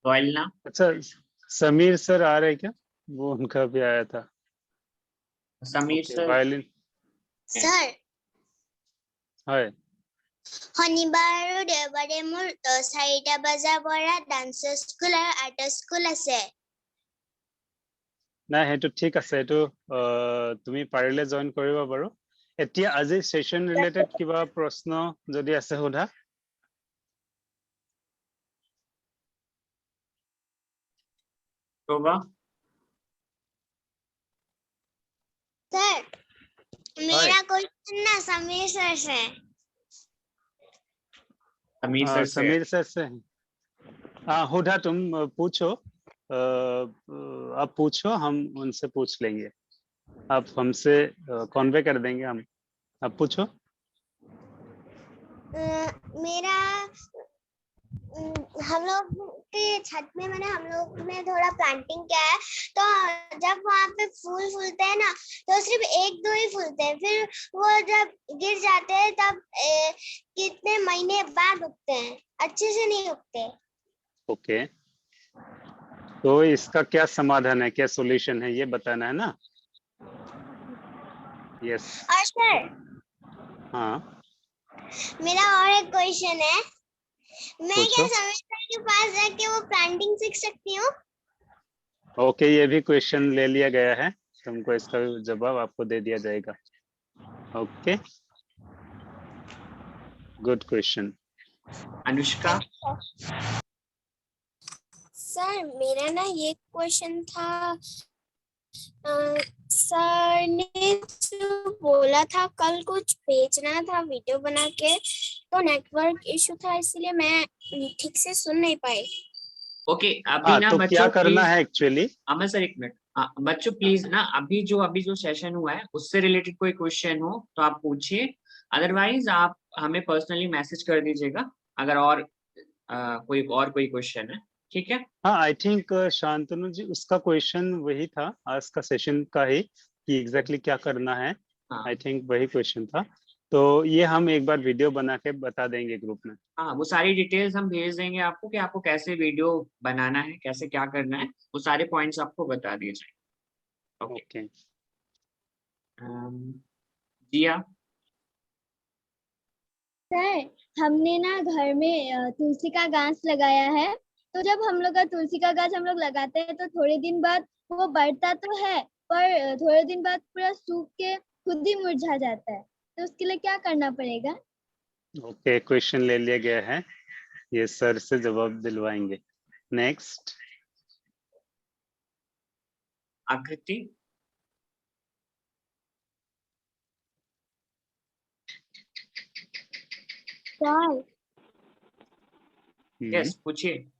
रॉयल ना। अच्छा, समीर सर आ रहे क्या? वो उनका भी आया था। समीर सर वायलिन सर হয়। শনিবাৰ আৰু দেওবাৰে মোৰ 4টা বজাৰ পৰা ডান্স স্কুল আৰু আৰ্ট স্কুল আছে। নাই সেইটো ঠিক আছে, এইটো তুমি পাৰিলে জইন কৰিবা বাৰু। এতিয়া আজি সেশন ৰিলেটেড কিবা প্ৰশ্ন যদি আছে সোধা। शोभा सर मेरा क्वेश्चन ना समीर सर से। समीर सर से समीर सर से हाँ हुडा तुम पूछो, आप पूछो, हम उनसे पूछ लेंगे, आप हमसे कॉन्वे कर देंगे हम। आप पूछो। मेरा हम लोग के छत में मैंने हम लोग ने थोड़ा प्लांटिंग किया है, तो जब वहाँ पे फूल फूलते हैं ना तो सिर्फ एक दो ही फूलते हैं, फिर वो जब गिर जाते हैं तब कितने महीने बाद उगते हैं, अच्छे से नहीं उगते। ओके, तो इसका क्या समाधान है, क्या सॉल्यूशन है, ये बताना है ना। यस। और सर हाँ मेरा और एक क्वेश्चन है, मैं क्या पूछो। समीर सर के पास जाके वो प्लांटिंग सीख सकती हूँ? ओके, ये भी क्वेश्चन ले लिया गया है, तुमको इसका जवाब आपको दे दिया जाएगा। Okay, good question. Anushka sir मेरा ना ये क्वेश्चन था, सर ने जो बोला था कल कुछ भेजना था वीडियो बना के, तो नेटवर्क इशू था इसलिए मैं ठीक से सुन नहीं पाई। ओके अभी ना तो बच्चों क्या करना please- है एक्चुअली, अमर सर एक मिनट, बच्चों प्लीज ना अभी जो सेशन हुआ है उससे रिलेटेड कोई क्वेश्चन हो तो आप पूछिए, अदरवाइज आप हमें पर्सनली मैसेज कर दीजिएगा अगर और कोई क्वेश्चन है, ठीक है। हाँ आई थिंक शांतनु जी उसका क्वेश्चन वही था आज का सेशन का ही, कि एग्जैक्टली क्या करना है। हाँ आई थिंक वही क्वेश्चन था, तो ये हम एक बार वीडियो बना के बता देंगे ग्रुप में। हाँ वो सारी डिटेल्स हम भेज देंगे आपको कि आपको कैसे वीडियो बनाना है, कैसे क्या करना है, वो सारे पॉइंट्स आपको बता दिए जाएंगे। ओके ओके जिया सर हमने ना घर में तुलसी का घास लगाया है, तो जब हम लोग का तुलसी का घास हम लोग लगाते हैं तो थोड़े दिन बाद वो बढ़ता तो है, पर थोड़े दिन बाद पूरा सूख के खुद ही मुरझा जाता है, तो उसके लिए क्या करना पड़ेगा? ओके, क्वेश्चन ले लिया गया है, ये सर से जवाब दिलवाएंगे। नेक्स्ट आकृति सर यस पूछिए।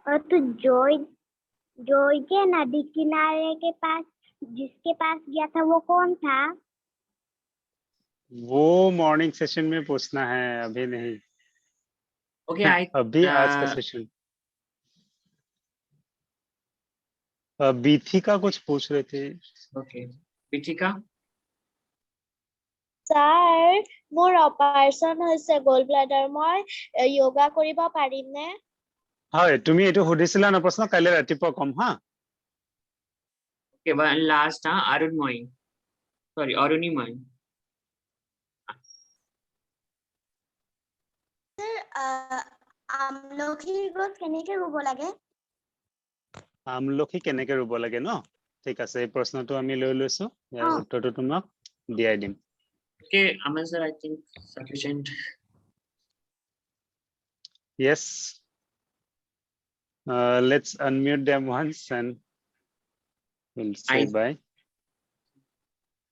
और तो जॉय जॉय के नदी किनारे के पास जिसके पास गया था वो कौन था? वो मॉर्निंग सेशन में पूछना है, अभी नहीं। ओके आई अभी आज का सेशन बीथी का कुछ पूछ रहे थे। ओके पीठिका ছাৰ মোৰ অপাৰেশ্যন হৈছে গোল ব্লাডাৰ, মই যোগা কৰিব পাৰিমনে? হয়, তুমি এইটো সুধিছিলা ন প্ৰশ্ন, কাইলৈ ৰাতিপুৱা কম হা। ओके वन लास्ट हाँ अरुणमयी सॉरी अरुणिमयी আমলখিৰ গছ কেনেকে ৰুব লাগে? আমলখি কেনেকে ৰুব লাগে ন, ঠিক আছে, এই প্ৰশ্নটো আমি লৈ লৈছো, ইয়াৰ উত্তৰটো তোমাক দিয়াই দিম। Okay Aman sir I think sufficient Yes. Let's unmute them once and we'll say bye.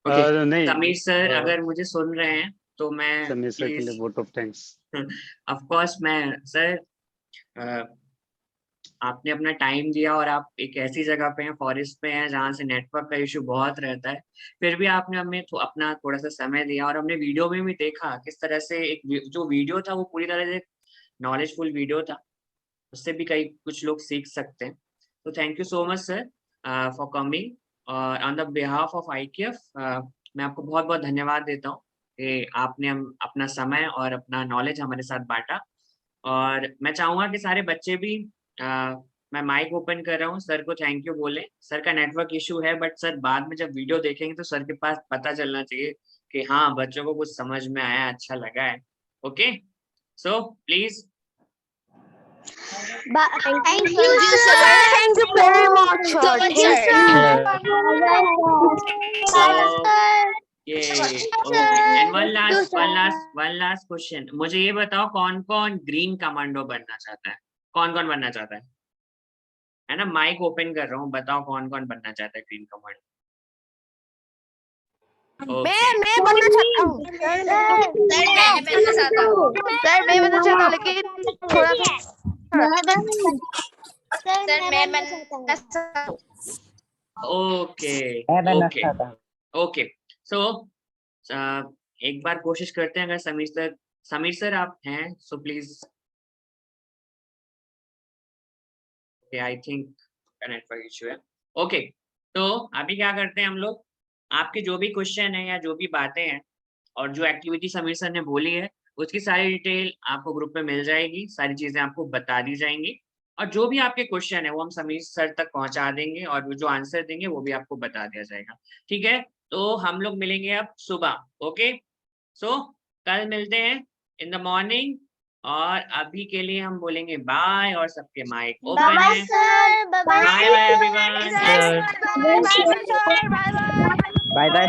Okay नहीं, समीर सर अगर मुझे सुन रहे हैं तो मैं समीर सर के लिए vote of thanks. Of course मैं सर आपने अपना टाइम दिया और आप एक ऐसी जगह पे हैं, फॉरेस्ट में हैं जहाँ से नेटवर्क का इशू बहुत रहता है, फिर भी आपने हमें अपना थोड़ा सा समय दिया और हमने वीडियो में भी देखा किस तरह से एक जो वीडियो था वो पूरी तरह से नॉलेजफुल वीडियो था, उससे भी कई कुछ लोग सीख सकते हैं। तो thank you so much sir for coming on the behalf of IKF। मैं आपको बहुत बहुत धन्यवाद देता हूँ कि आपने अपना समय और अपना नॉलेज हमारे साथ बांटा, और मैं चाहूंगा कि सारे बच्चे भी मैं माइक ओपन कर रहा हूँ, सर को थैंक यू बोले। सर का नेटवर्क इशू है बट सर बाद में जब वीडियो देखेंगे तो सर के पास पता चलना चाहिए कि हाँ बच्चों को कुछ समझ में आया, अच्छा लगा है। Okay so please Thank you, sir. Thank you very much, sir. Thank you, sir. Okay. And one last question. मुझे ये बताओ कौन कौन ग्रीन कमांडो बनना चाहता है? कौन कौन बनना चाहता है ना? माइक ओपन कर रहा हूँ, बताओ कौन कौन बनना चाहता है ग्रीन कमांडो? मैं बनना चाहता हूँ सर, मैं बनना चाहता हूँ लेकिन थोड़ा ओके सो एक बार कोशिश करते हैं, अगर समीर सर आप हैं so please. I think network issue है। ओके तो अभी क्या करते हैं हम लोग, आपके जो भी क्वेश्चन है या जो भी बातें हैं और जो एक्टिविटी समीर सर ने बोली है उसकी सारी डिटेल आपको ग्रुप में मिल जाएगी, सारी चीजें आपको बता दी जाएंगी और जो भी आपके क्वेश्चन है वो हम समीर सर तक पहुंचा देंगे और वो जो आंसर देंगे वो भी आपको बता दिया जाएगा। ठीक है, तो हम लोग मिलेंगे अब सुबह। ओके सो कल मिलते हैं इन द मॉर्निंग और अभी के लिए हम बोलेंगे बाय और सबके माइक ओपन है। Bye bye everyone. Bye bye.